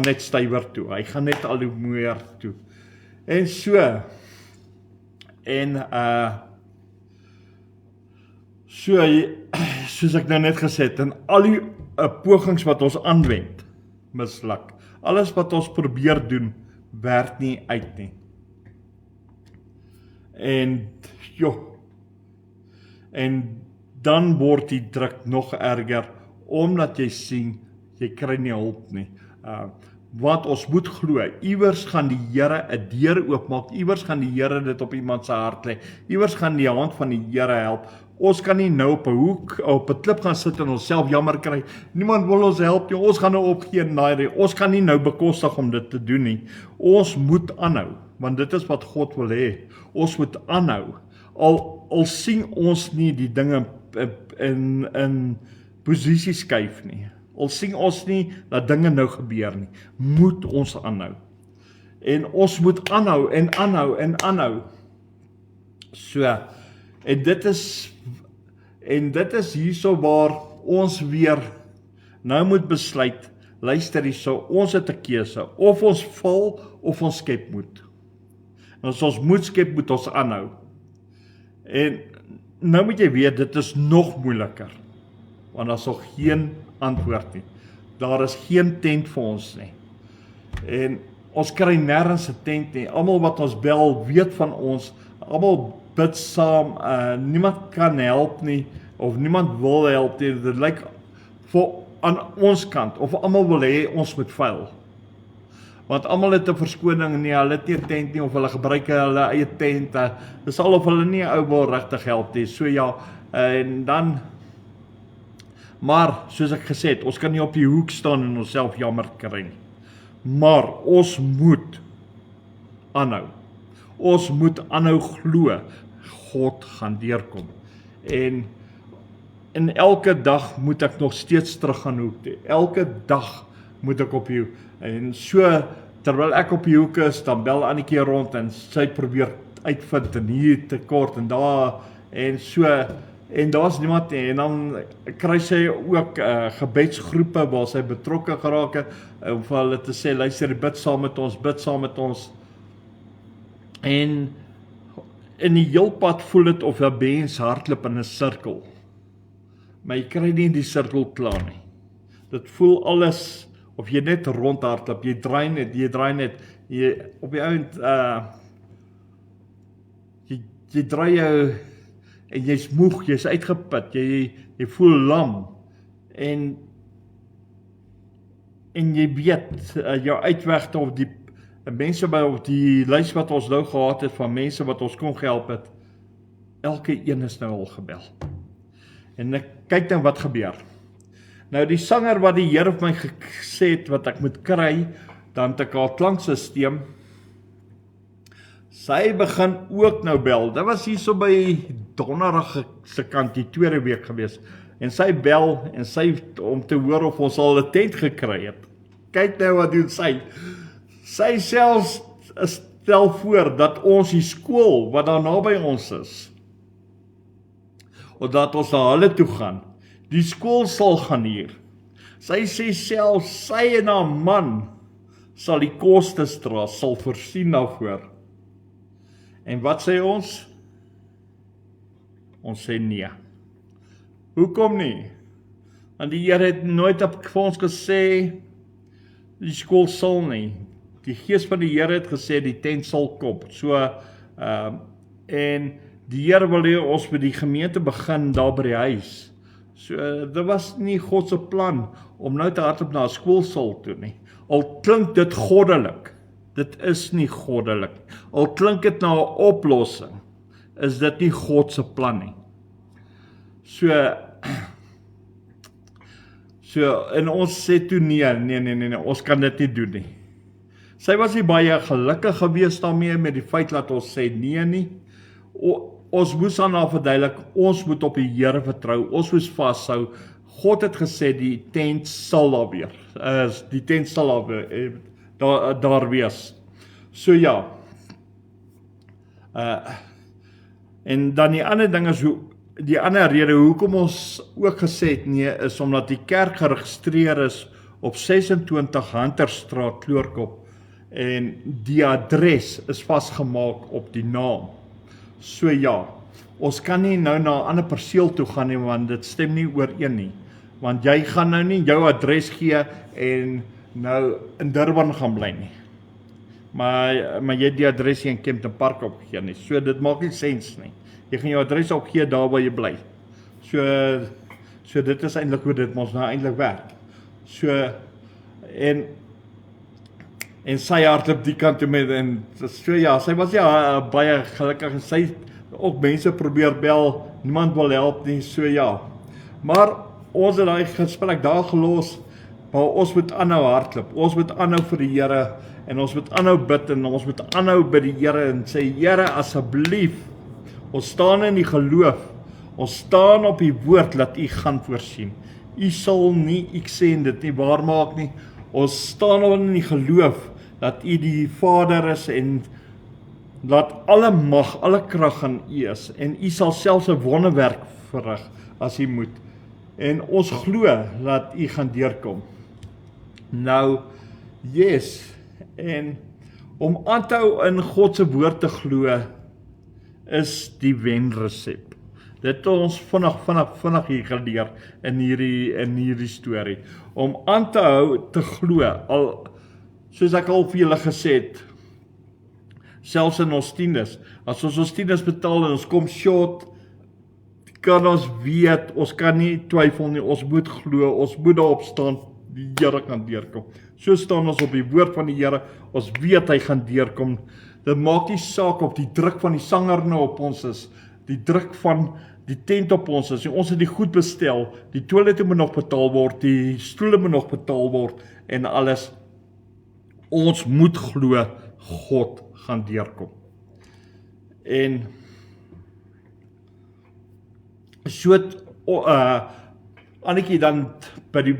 net stywer toe. Hy gaan net al hoe meer toe. En so, en soos ek nou net gesê het, en al die pogings wat ons aanwend, misluk. Alles wat ons probeer doen, werk nie uit nie. En dan word die druk nog erger, omdat jy sien, jy kry nie hulp nie. Want ons moet glo, iewers gaan die Here 'n deur oopmaak, iewers gaan die Here dit op iemand se hart lê, iewers gaan die hand van die Here help. Ons kan nie nou op 'n hoek, op 'n klip gaan sit en onsself jammer kry. Niemand wil ons help nie. Ons gaan nou opgee en daai. Ons kan nie nou bekostig om dit te doen nie. Ons moet aanhou, want dit is wat God wil hê. Ons moet aanhou. Al sien ons nie die dinge in posisie skuif nie. Al sien ons nie dat dinge nou gebeur nie. Moet ons aanhou. En ons moet aanhou en aanhou en aanhou. So, en dit is hierso waar ons weer nou moet besluit, luister hierso, ons het 'n keuse, of ons val of ons skep moed. En as ons moed skep, moet ons aanhou. En nou moet jy weet, dit is nog moeiliker, want daar is nog geen antwoord nie. Daar is geen tent vir ons nie. En ons kry nêrens 'n tent nie. Almal wat ons bel, weet van ons, almal bid saam, niemand kan help nie, of niemand wil help nie. Dit lyk aan ons kant, of almal wil hê ons moet fail. Want almal het 'n verskoning nie, hulle het nie 'n tent nie, of hulle gebruik hulle eie tent. Dis al of hulle nie 'n ou wil regtig help nie. So ja, en dan, maar soos ek gesê het, ons kan nie op die hoek staan en onsself jammer kry nie. Maar ons moet aanhou. Ons moet aanhou glo, God gaan deurkom. En elke dag moet ek nog steeds terug gaan hoek toe. Elke dag moet ek op die hoek. En so, terwyl ek op die hoek is, dan bel Annetjie rond en sy probeer uitvind en hier tekort en daar, en so, en daar's niemand nie. En dan kry sy ook gebedsgroepe waar sy betrokke geraak het, om vir hulle te sê, luister, bid saam met ons. En in die heel pad voel dit of 'n mens hardloop in 'n sirkel. Maar jy kry nie die sirkel klaar nie. Dit voel alles of jy net rondhardloop, jy draai net, op die ouend, jy draai jou, en jy's moeg, jy's uitgeput, jy voel lam, en jy weet, jou uitweg of die mense op die lys wat ons nou gehad het, van mense wat ons kon gehelp het, elke een is nou al gebel. En ek kyk dan wat gebeur. Nou die sanger wat die Here vir my gesê het, wat ek moet kry, dan het ek haar klanksysteem, sy begin ook nou bel. Dit was hier so by donderdag se kant, die tweede week gewees, en sy bel, en sy, om te hoor of ons al 'n tent gekry het. Kyk nou wat doen sy. Sy selfs stel voor dat ons die skool, wat daar naby ons is, of dat ons na hulle toe gaan, die skool sal gaan hier. Sy sê self, sy en haar man sal die kostes dra, sal voorsien daarvoor. En wat sê ons? Ons sê nee. Hoekom nie? Want die Here het nooit vir ons gesê, die skool sal nie. Die Gees van die Here het gesê die tent sal kom. So en die Here wil hê ons by die gemeente begin daar by die huis. So dit was nie God se plan om nou te hardloop na 'n skoolsaal toe nie. Al klink dit goddelik. Dit is nie goddelik. Al klink dit na 'n oplossing, is dit nie God se plan nie. So en ons sê toe nee, ons kan dit nie doen nie. Sy was nie baie gelukkig gewees daarmee met die feit dat ons sê nee nie. Ons moes aan haar verduidelik, ons moet op die Here vertrou, ons moes vashou. God het gesê die tent sal daar weer. Die tent sal daar wees. So ja. En dan die ander ding is die ander rede hoekom ons ook gesê het nee is omdat die kerk geregistreer is op 26 Hunterstraat, Kloorkop en die adres is vasgemaak op die naam. So ja, ons kan nie nou na 'n ander perseel toe gaan nie want dit stem nie ooreen nie. Want jy gaan nou nie jou adres gee en nou in Durban gaan bly nie. Maar jy het die adres hier in Kempton Park opgegee nie. So dit maak nie sens nie. Jy gaan jou adres opgee daar waar jy bly. So dit is eintlik hoe dit ons nou eintlik werk. So en sy hardloop die kant toe met en so ja, sy was ja baie gelukkig en sy ook mense probeer bel, niemand wil help nie, so ja. Maar ons het daai gesprek daar gelos, maar ons moet aanhou hardloop, ons moet aanhou vir die Here en ons moet aanhou bid en ons moet aanhou by die Here en sê Here asseblief, ons staan in die geloof, ons staan op die woord dat U gaan voorsien. U sal nie, ek sê dit nie waar maak nie, ons staan in die geloof dat U die Vader is en dat alle mag, alle krag aan U is en U sal selfs 'n wonderwerk verrig as U moet. En ons glo dat U gaan deurkom. Nou, yes, en om aan te hou in God se woord te glo is die wenresep. Dit het ons vinnig hier geleer in hierdie storie. Om aan te hou te glo, al soos ek al vir julle gesê het, selfs in ons tiendes, as ons tiendes betaal en ons kom short, kan ons weet, ons kan nie twyfel nie, ons moet glo, ons moet daarop staan, die Here kan deurkom. So staan ons op die woord van die Here, ons weet hy gaan deurkom. Dit maak nie saak of die druk van die sanger nou op ons is, die druk van die tent op ons is, ons het die goed bestel, die toilette moet nog betaal word, die stoele moet nog betaal word, en alles. Ons moet glo, God gaan deurkom. En so Annetjie dan by die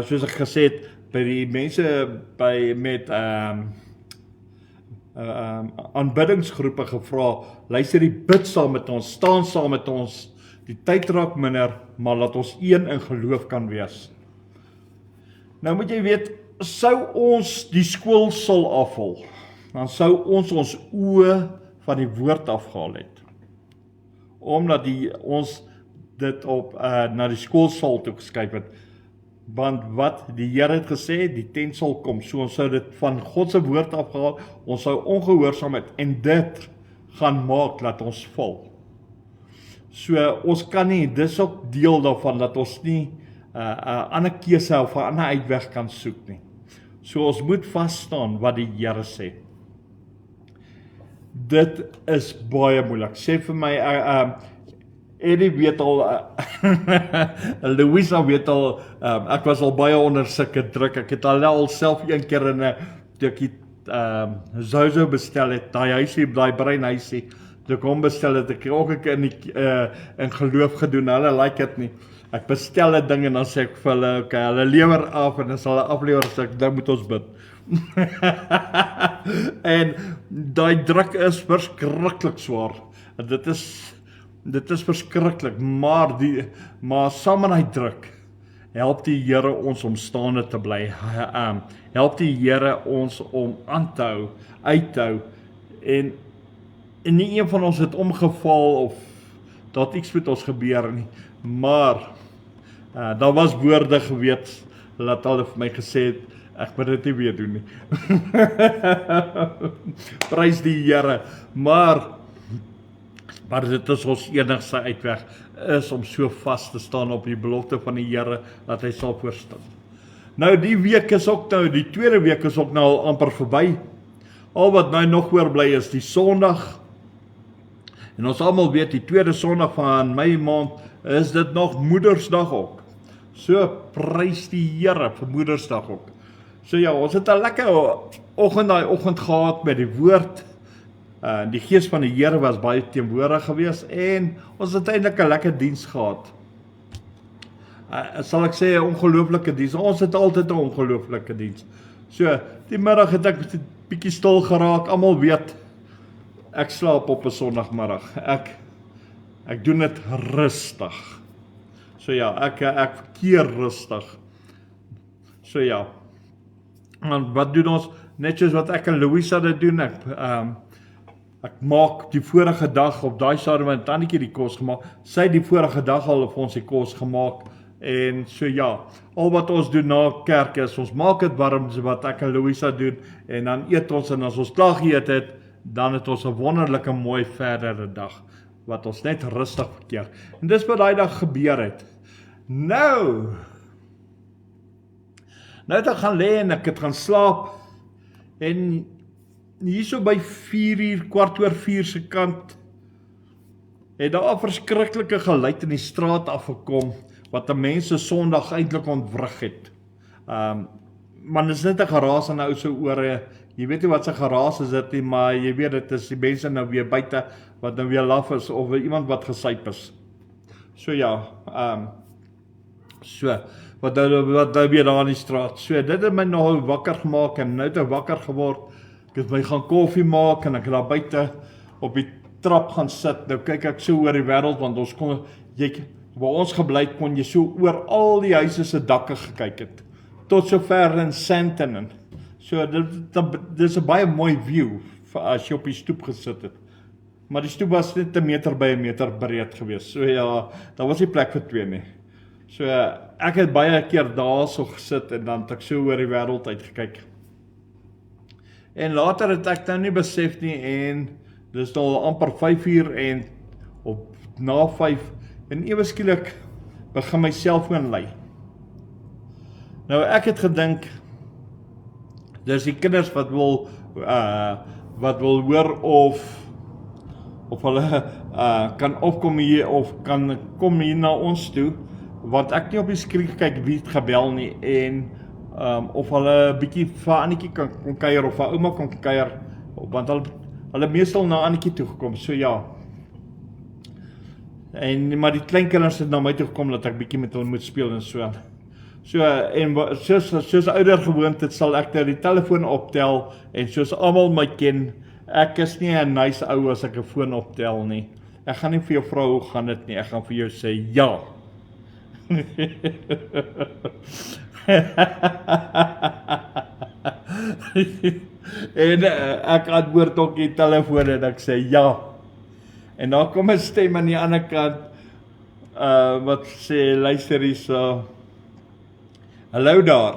soos ek gesê het, by die mense met aanbiddingsgroepe gevra, luister die bid saam met ons, staan saam met ons, die tyd raak minder, maar laat ons een in geloof kan wees. Nou moet jy weet, sou ons die skool sal afval, dan sou ons oë van die woord afgehaal het. Omdat ons dit op na die skoolsaal toe geskuif het. Want wat die Here het gesê, die tent sal kom. So ons sou dit van God se woord afgehaal, ons sou ongehoorsaam het en dit gaan maak dat ons val. So ons kan nie, dis ook deel daarvan dat ons nie 'n ander keuse of 'n ander uitweg kan soek nie. So ons moet vas staan wat die Here sê. Dit is baie moeilik. Sê vir my, Eddie weet al, Louisa weet al, ek was al baie onder sulke druk, ek het al self een keer in 'n stukkie Zozo bestel het, daai breinhuisie, toe ek hom bestel het, ek ook 'n keer in geloof gedoen, hulle like dit nie. Ek bestel 'n ding en dan sê ek vir hulle, okay, hulle lewer af en dan sal hulle aflewer, sê ek, nou moet ons bid. En daai druk is verskriklik swaar. Dit is verskriklik, maar saam met die druk help die Here ons om staande te bly. Help die Here ons om aan te hou, uit te hou. En nie een van ons het omgeval of dat iets met ons gebeur nie. Maar daar was woorde geweet dat hulle vir my gesê het, Ek moet dit nie weer doen nie. Prys die Here, maar dit is ons enigste uitweg, is om so vas te staan op die belofte van die Here, dat hy sal voorstaan. Nou die week is ook nou, die tweede week is ook nou al amper verby. Al wat nou nog oorbly is die Sondag. En ons almal weet, die tweede Sondag van my maand, is dit nog Moedersdag ook. So prys die Here vir Moedersdag ook. So ja, ons het 'n lekker daai oggend gehad met die woord. Die gees van die Here was baie teenwoordig geweest en ons het eintlik 'n lekker diens gehad. Sal ek sê 'n ongelooflike diens. Ons het altyd 'n ongelooflike diens. So, die middag het ek 'n bietjie stil geraak. Almal weet ek slaap op 'n Sondagmiddag. Ek doen dit rustig. So ja, ek verkeer rustig. So ja. En wat doen ons? Net soos wat ek en Louisa dit doen, ek maak die vorige dag op daai stadium met Tannetjie die kos gemaak. Sy het die vorige dag al vir ons die kos gemaak. En so ja, al wat ons doen na kerk is, ons maak dit warm, so wat ek en Louisa doen, en dan eet ons, en as ons klaar geëet het, dan het ons 'n wonderlike mooi verdere dag, wat ons net rustig verkeer. En dis wat daai dag gebeur het. Nou het ek gaan lê en ek het gaan slaap, en hierso by 4:00, 3:15 se kant, het daar 'n verskriklike geluid in die straat afgekom, wat die mense Sondag eintlik ontwrig het. Maar dit is net 'n geraas in 'n ou se ore. Jy weet nie wat se geraas is dit nie, maar jy weet dit is die mense nou weer buite, wat nou weer laf is, of iemand wat gesyp is. So ja, wat nou weer daar in die straat. So, dit het my nou wakker gemaak, en nou het ek wakker geword. Ek het my gaan koffie maak, en ek het daar buite op die trap gaan sit. Nou kyk ek so oor die wêreld, want ons kon, waar ons gebly het, kon jy so oor al die huise se dakke gekyk het, tot so ver in Sandton. So, dit is 'n baie mooi view, as jy op die stoep gesit het. Maar die stoep was net 1 meter by 1 meter breed geweest. So ja, daar was nie plek vir 2 nie. So, ek het baie keer daar so gesit, en dan het ek so oor die wêreld uitgekyk. En later het ek nou nie besef nie, en dis al amper 5:00, en op na 5, en ewe skielik begin my selfoon lui. Nou ek het gedink, dis die kinders wat wil hoor of hulle kan opkom hier, of kan kom hier na ons toe, want ek nie op die skerm kyk wie het gebel nie, en of hulle bietjie vir Annetjie kan kuier, of vir ouma kan kuier, want hulle meestal na Annetjie toe gekom, so ja. Maar die kleinkinders het na my toe gekom, dat ek bietjie met hulle moet speel en so. So, en soos ouder gewoond het, sal ek nou die telefoon optel, en soos almal my ken, ek is nie 'n nice ou as ek 'n foon optel nie. Ek gaan nie vir jou vra hoe gaan dit nie, ek gaan vir jou sê ja. En ek antwoord ook die telefoon en ek sê ja. En dan kom 'n stem aan die ander kant, wat sê, luister hierso, hallo daar.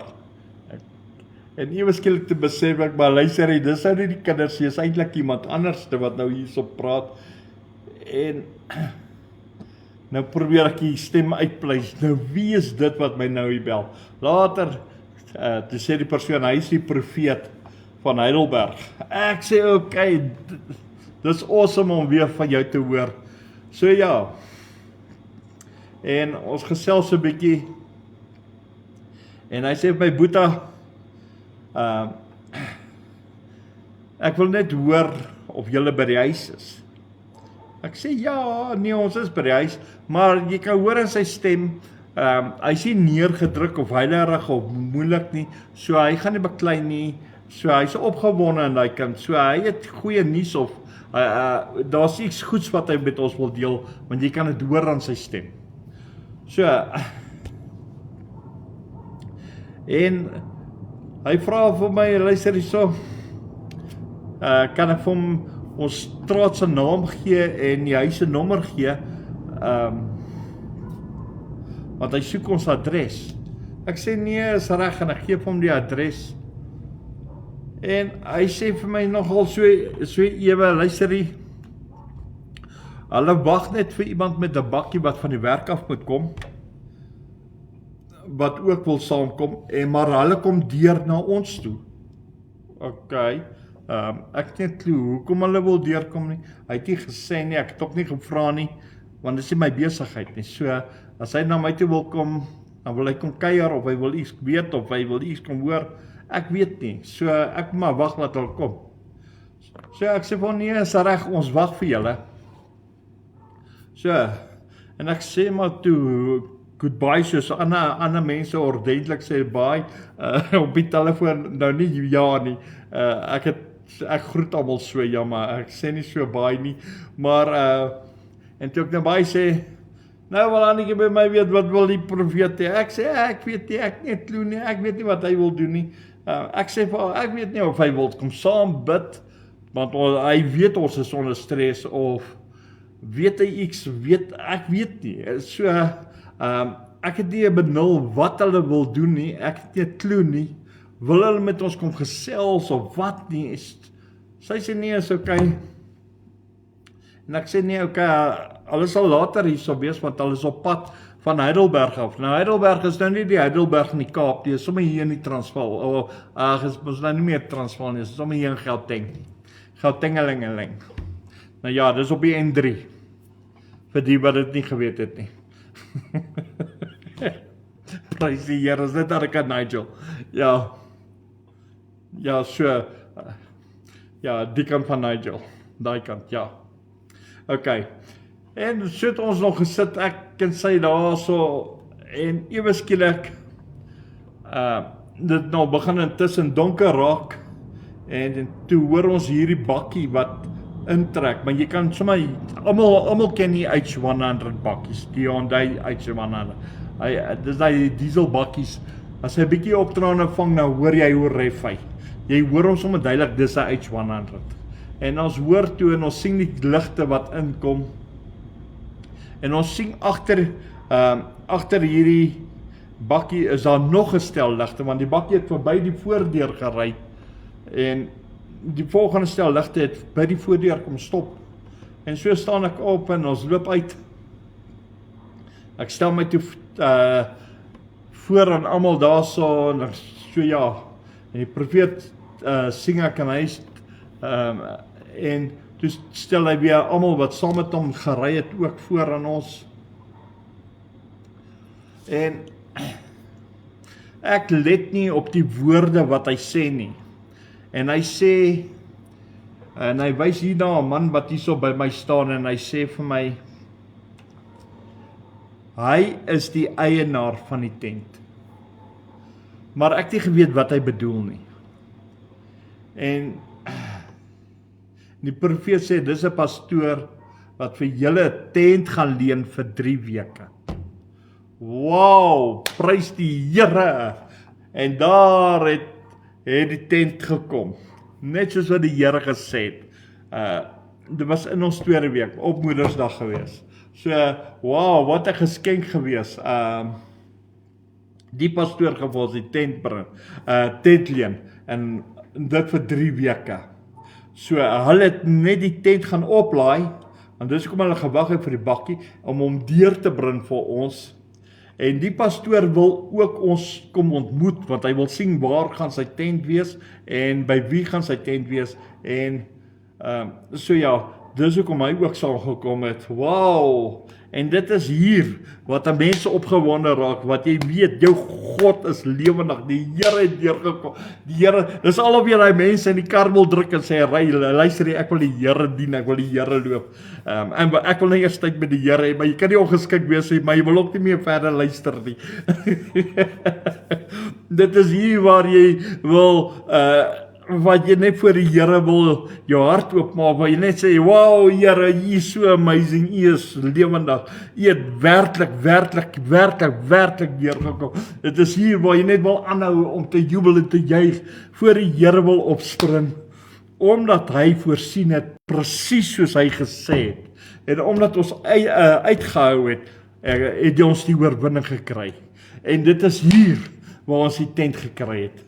En ewe skielik te besef ek, maar luister hier, dis nou nie die kinders, is eintlik iemand anders wat nou hierso praat. En nou probeer ek die stem uitpleis. Nou wie is dit wat my nou hier bel? Later, toe sê die persoon, hy is die profeet van Heidelberg. Ek sê, okay, dis awesome om weer van jou te hoor. So ja, en ons gesels so 'n bietjie, en hy sê vir my, Boeta, ek wil net hoor of julle by die huis is. Ek sê, ja, nee, ons is by die huis, maar jy kan hoor in sy stem, hy is nie neergedruk of heilerig of moeilik nie, so hy gaan nie beklei nie, so hy is opgewonde in die kant, so hy het goeie nuus of, daar's iets goeds wat hy met ons wil deel, want jy kan dit hoor aan sy stem. So, en hy vra vir my, luister hierso, kan ek vir hom ons straat se naam gee en die huis se nommer gee, want hy soek ons adres. Ek sê nee, is reg en ek gee vir hom die adres. En hy sê vir my nogal so ewe, luisterie, hulle wag net vir iemand met 'n bakkie wat van die werk af moet kom, wat ook wil saamkom, maar hulle kom deur na ons toe. Ok, ek het nie klou hoekom hulle wil deurkom nie. Hy het nie gesê nie, ek het ook nie gevra nie, want dit is nie my besigheid nie. So, as hy na my toe wil kom, dan wil hy kom kuier, of hy wil iets weet, of hy wil iets kom hoor, ek weet nie. So, ek maar wag laat hulle kom. So, ek sê van nee, is reg, ons wag vir julle. So, en ek sê maar toe, goodbye, soos ander mense ordentlik sê bye, op die telefoon, nou nie ja nie, ek groet almal so, ja, maar ek sê nie so bye nie, maar, en toe ek nou bye sê, nou wil Annetjie by my weet, wat wil die profeet hê? Ek sê, ek weet nie, ek net glo nie, ek weet nie wat hy wil doen nie, ek sê vir haar, ek weet nie of hy wil kom saam bid, want hy weet ons is onder stres, of weet hy iets, ek weet nie, so, ek het nie benul wat hulle wil doen nie, ek het nie klou nie, wil hulle met ons kom gesels of wat nie, sy sê nee, is ok, en ek sê nee, ok, hulle sal later hier sal wees, want hulle is op pad van Heidelberg af, nou Heidelberg is nou nie die Heidelberg in die Kaap, die is sommer hier in die Transvaal, is nou nie meer Transvaal nie, is sommer hier in Gauteng, nou ja, dis op die N3, vir die wat dit nie geweet het nie. Prys die Here, is dit daar Nigel? Ja, so, ja, die kant van Nigel, daai kant, ja. Ok, en so het ons nog gesit, ek en sy daar so, en ewe skielik, dit nou begin intussen donker raak, en toe hoor ons hierdie bakkie wat intrek, maar jy kan sommer, almal ken die H100 bakkies, die Hyundai H100, dis die diesel bakkies, as hy 'n bietjie optrane vang, nou hoor jy hoe ref hy, jy hoor hom sommer duidelik, dis 'n H100, en ons hoor toe, en ons sien die ligte wat inkom, en ons sien agter hierdie bakkie, is daar nog 'n stel ligte, want die bakkie het verby die voordeur gery, en die volgende stel ligte het by die voordeur kom stop, en so staan ek op, en ons loop uit, ek stel my toe voor aan almal daar so, en so ja, en die profeet sing ek en hy, en toe stel hy weer almal wat saam met hom gery het ook voor aan ons, en ek let nie op die woorde wat hy sê nie, en hy sê, en hy wys hier na 'n man wat hier so by my staan, en hy sê vir my, hy is die eienaar van die tent, maar ek het nie geweet wat hy bedoel nie, en die profeet sê, dis 'n pastoor, wat vir julle 'n tent gaan leen vir 3 weke, wow, prys die Here, en daar het die tent gekom, net soos wat die Here gesê het, dit was in ons 2de week, op Moedersdag gewees, so, wow, wat 'n geskenk gewees, die pastoor gaan vir ons die tent bring, tent leen, en dit vir 3 weke, so, hulle het net die tent gaan oplaai, en dus kom hulle gewag het vir die bakkie, om hom deur te bring vir ons, en die pastoor wil ook ons kom ontmoet, want hy wil sien waar gaan sy tent wees, en by wie gaan sy tent wees, en so ja, dis hoekom hy ook saam gekom het, wow, en dit is hier, wat aan mense opgewonde raak, wat jy weet, jou God is lewendig, die Here het deurgekom, die Here, dis al of jy die mense in die kar wil druk, en sê, luister, ek wil die Here dien, ek wil die Here loop, en ek wil nie eers tyd met die Here hê, maar jy kan nie ongeskik wees, maar jy wil ook nie meer verder luister nie, dit is hier waar jy wil, wat jy net voor die Here wil jou hart oopmaak, waar jy net sê, wow Here, jy is so amazing, jy is lewendig, jy het werklik deurgekom, dit is hier waar jy net wil aanhou om te jubel en te juig, voor die Here wil opspring, omdat hy voorsien het, presies soos hy gesê het, en omdat ons uitgehou het, het ons die oorwinning gekry, En dit is hier waar ons die tent gekry het.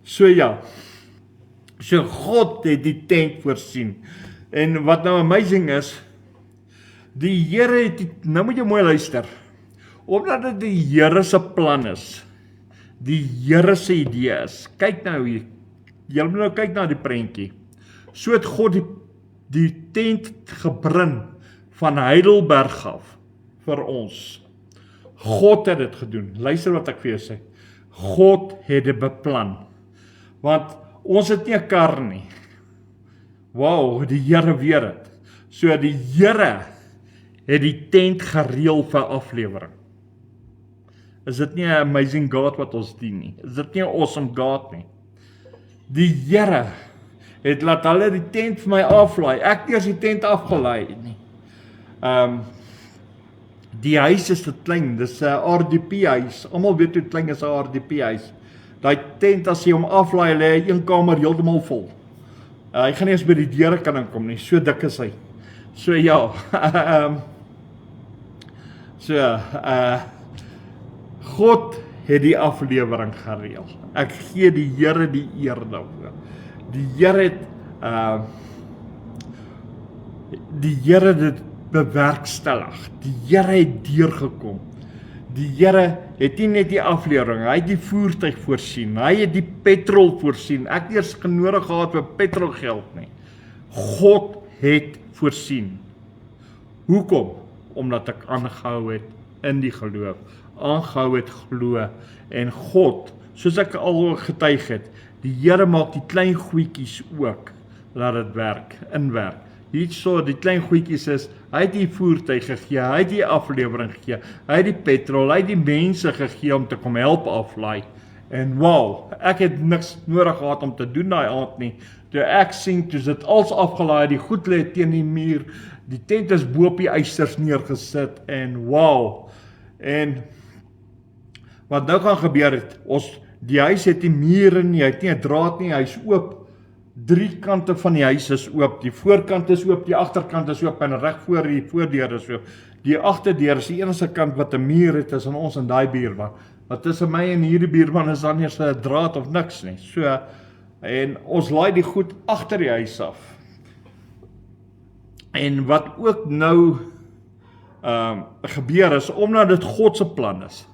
So ja, so God het die tent voorsien. En wat nou amazing is, die Here het, nou moet jy mooi luister, omdat dit die Here se plan is, die Here se idee is, kyk nou hier, jy moet nou kyk na die prentjie, so het God die tent gebring van Heidelberg af, vir ons. God het dit gedoen, luister wat ek vir jou sê, God het dit beplan, want ons het nie 'n kar nie, wow, die Here weet het, so die Here het die tent gereël vir aflewering. Is dit nie 'n amazing God wat ons dien nie? Is dit nie 'n awesome God nie? Die Here het laat hulle die tent vir my aflaai. Ek het eers die tent afgelaai nie. Die huis is te klein, dis 'n RDP huis. Almal weet hoe klein is 'n RDP huis. Daai tent as jy hom aflaai, lê hy een kamer heeltemal vol. Hy gaan nie eens by die deure kan inkom nie, so dik is hy. So ja, God het die aflewering gereël. Ek gee die Here die eer daarvoor. Die Here het dit bewerkstellig. Die Here het deurgekom. Die Here het nie net die aflewering, hy het die voertuig voorsien, hy het die petrol voorsien. Ek het eers genodig gehad vir petrolgeld nie. God het voorsien. Hoekom? Omdat ek aangehou het in die geloof, aangehou het glo, en God, soos ek al getuig het, die Here maak die klein goedjies ook, laat dit inwerk. Hierso, die klein goedjies is, hy het die voertuig gegee, hy het die aflewering gegee, hy het die petrol, hy het die mense gegee om te kom help aflaai. En wow, ek het niks nodig gehad om te doen daai aand nie. Toe ek sien, toe dit als afgelaai, die goed lê teen die muur, die tent is bo op die ysters neergesit, en wow. En wat nou gaan gebeur het, die huis het nie mure nie, hy het nie 'n draad nie, hy is oop. 3 kante van die huis is oop, die voorkant is oop, die agterkant is oop, en reg voor die voordeur is oop. Die agterdeur is die enigste kant wat 'n muur het tussen ons en daai buurman. Wat tussen my en hierdie buurman is dan eers 'n draad of niks nie. So, en ons laai die goed agter die huis af. En wat ook nou gebeur is, omdat dit God se plan is,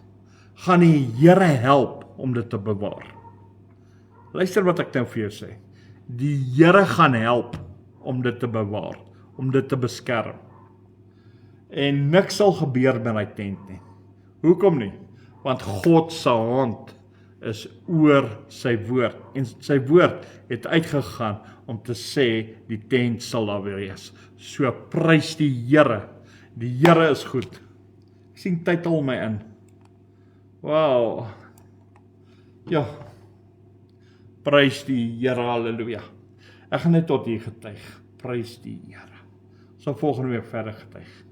gaan die Here help om dit te bewaar. Luister wat ek nou vir jou sê. Die Here gaan help om dit te bewaar, om dit te beskerm. En niks sal gebeur met daai tent nie. Hoekom nie? Want God se hand is oor sy woord, en sy woord het uitgegaan om te sê, die tent sal daar wees. So prys die Here. Die Here is goed. Ek sien tyd al my in. Wow. Ja. Prys die Here, halleluja. Ek gaan net tot hier getuig. Prys die Here. Sal volgende week verder getuig.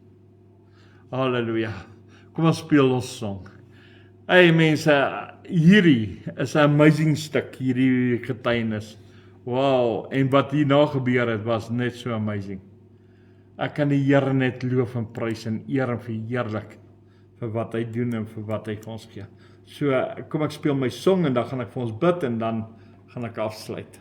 Halleluja. Kom ons speel ons song. Hey mense, hierdie is 'n amazing stuk, hierdie getuienis. Wow, en wat hierna gebeur het, was net so amazing. Ek kan die Here net loof en prys en eer en verheerlik vir wat hy doen en vir wat hy vir ons gee. So, kom ek speel my song en dan gaan ek vir ons bid en dan gaan ek afsluit.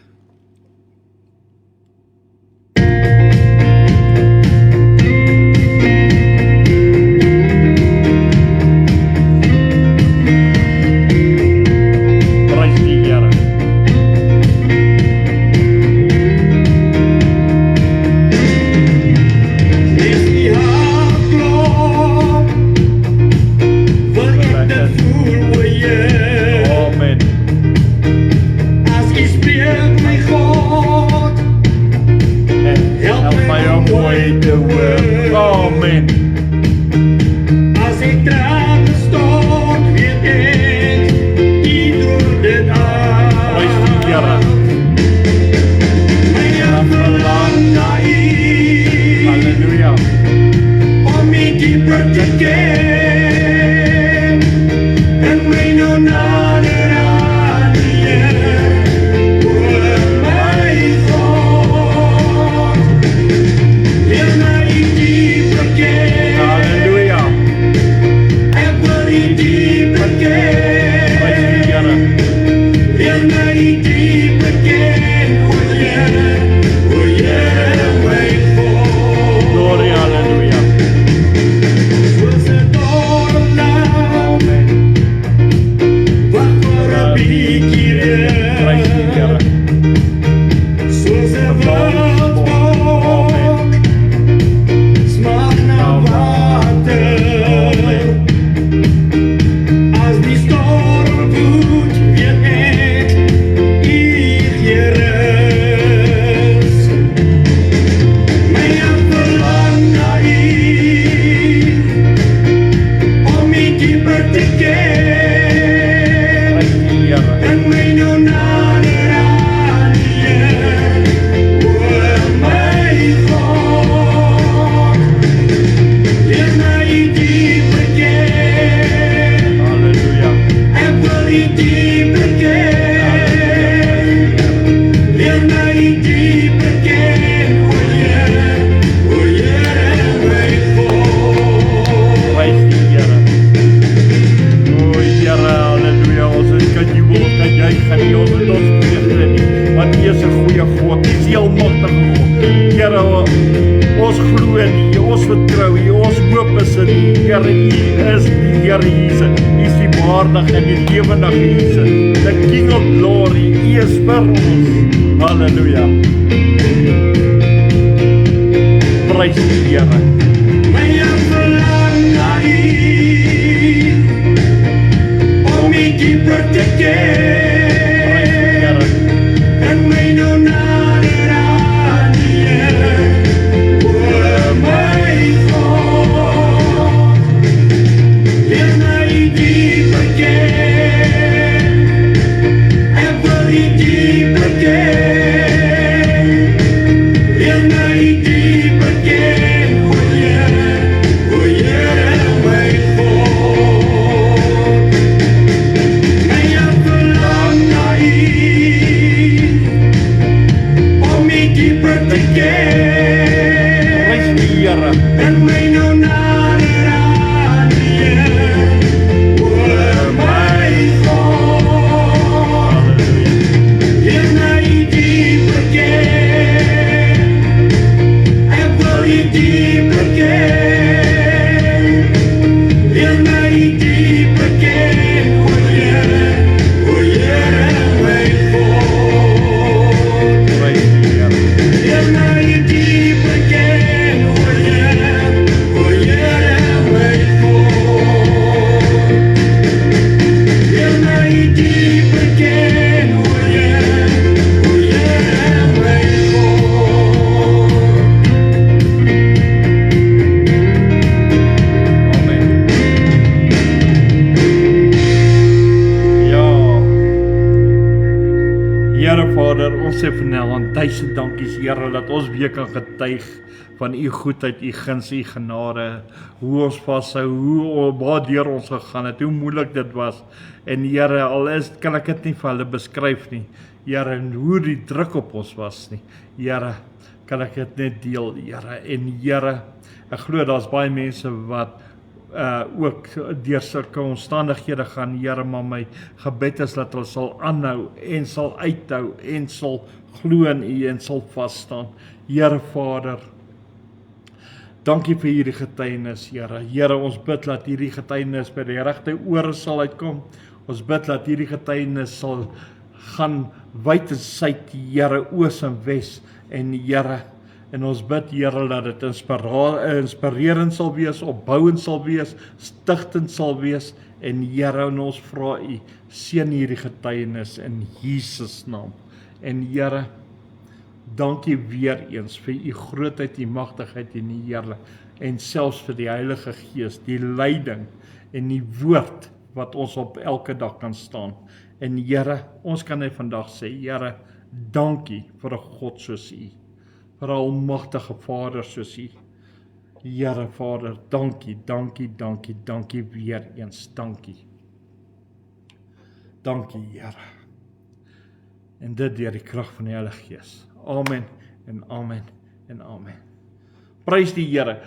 Again. Ons glo in U, ons vertrou U, ons hoop is in U. Here, U is die Here Jesus. U is die waardige en die lewendige Jesus. The King of Glory, U is vir ons. Halleluja. Prys die Here. My verlang na U, om U dieper te ken, en my nou nader aan U, o my God. Leer my U dieper ken, ek wil U dieper ken. Leer my U dieper ken, o Here, my God. My verlang na U, om U dieper te ken, Prys die Here. en my nou nader aan U, o my God. Leer my U dieper ken, ek wil U dieper ken. Leer my U dieper ken, o Here, my God. Prys die Here. Leer my U dieper ken, o Here, my God. Leer my U dieper ken, o Here, my God. Amen. Ja. Here Vader, ons sê vanaand 1000 dankies Here dat ons weer kan getuig van U goedheid, U guns, U genade, hoe ons vashou, waardeur ons gegaan het, hoe moeilik dit was. En Here, kan ek dit nie vir hulle beskryf nie. Here, en hoe die druk op ons was nie. Here, kan ek dit net deel, Here. En Here, ek glo daar's baie mense wat ook deur sulke omstandighede gaan, Here, maar my gebed is dat hulle sal aanhou en sal uithou en sal glo in U en sal vas staan. Here Vader, dankie vir hierdie getuienis, Here. Here, ons bid dat hierdie getuienis by die regte ore sal uitkom. Ons bid dat hierdie getuienis sal gaan wyd en suid, Here, oos en wes. En Here, en ons bid, Here, dat dit inspirerend sal wees, opbouend sal wees, stigtend sal wees. En Here, en ons vra U, seën hierdie getuienis in Jesus naam. En Here, dankie weer eens vir U grootheid, U magtigheid en U heerlikheid. En selfs vir die Heilige Gees, die leiding en die woord wat ons op elke dag kan staan. En Here, ons kan net vandag sê, Here, dankie vir 'n God soos U, vir 'n almagtige Vader soos U. Here Vader, dankie, dankie, dankie, dankie weer eens, dankie. Dankie Here. En dit deur die krag van die Heilige Gees. Amen en amen en amen. Prys die Here.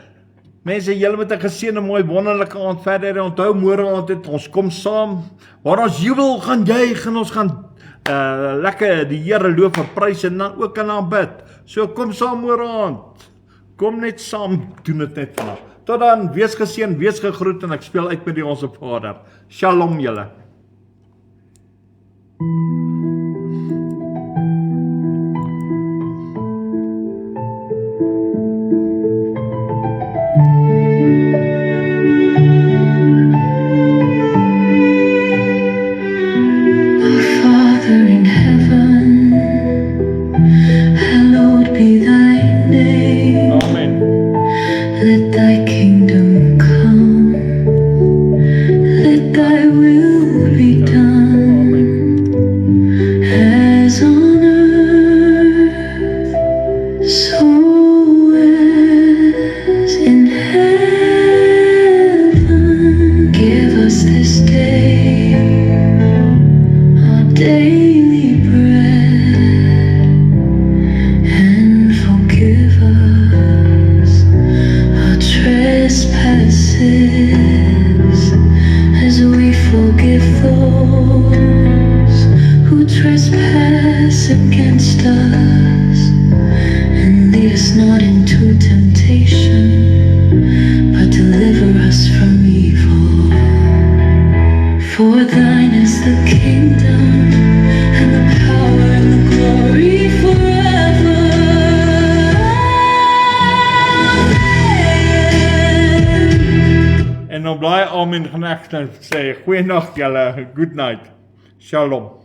Mense, julle met 'n geseënde, mooi, wonderlike aand verder. Onthou, môre aand het ons kom saam, waar ons jubel gaan juig en ons gaan lekker die Here loof en prys en dan ook kan aanbid. So kom saam môre aand. Kom net saam, doen dit net vandag. Tot dan, wees geseën, wees gegroet en ek speel uit met die Onse Vader. Shalom julle. Against us, and lead us not into temptation. amen gaan ek nou sê goeienaand julle, good night. Shalom.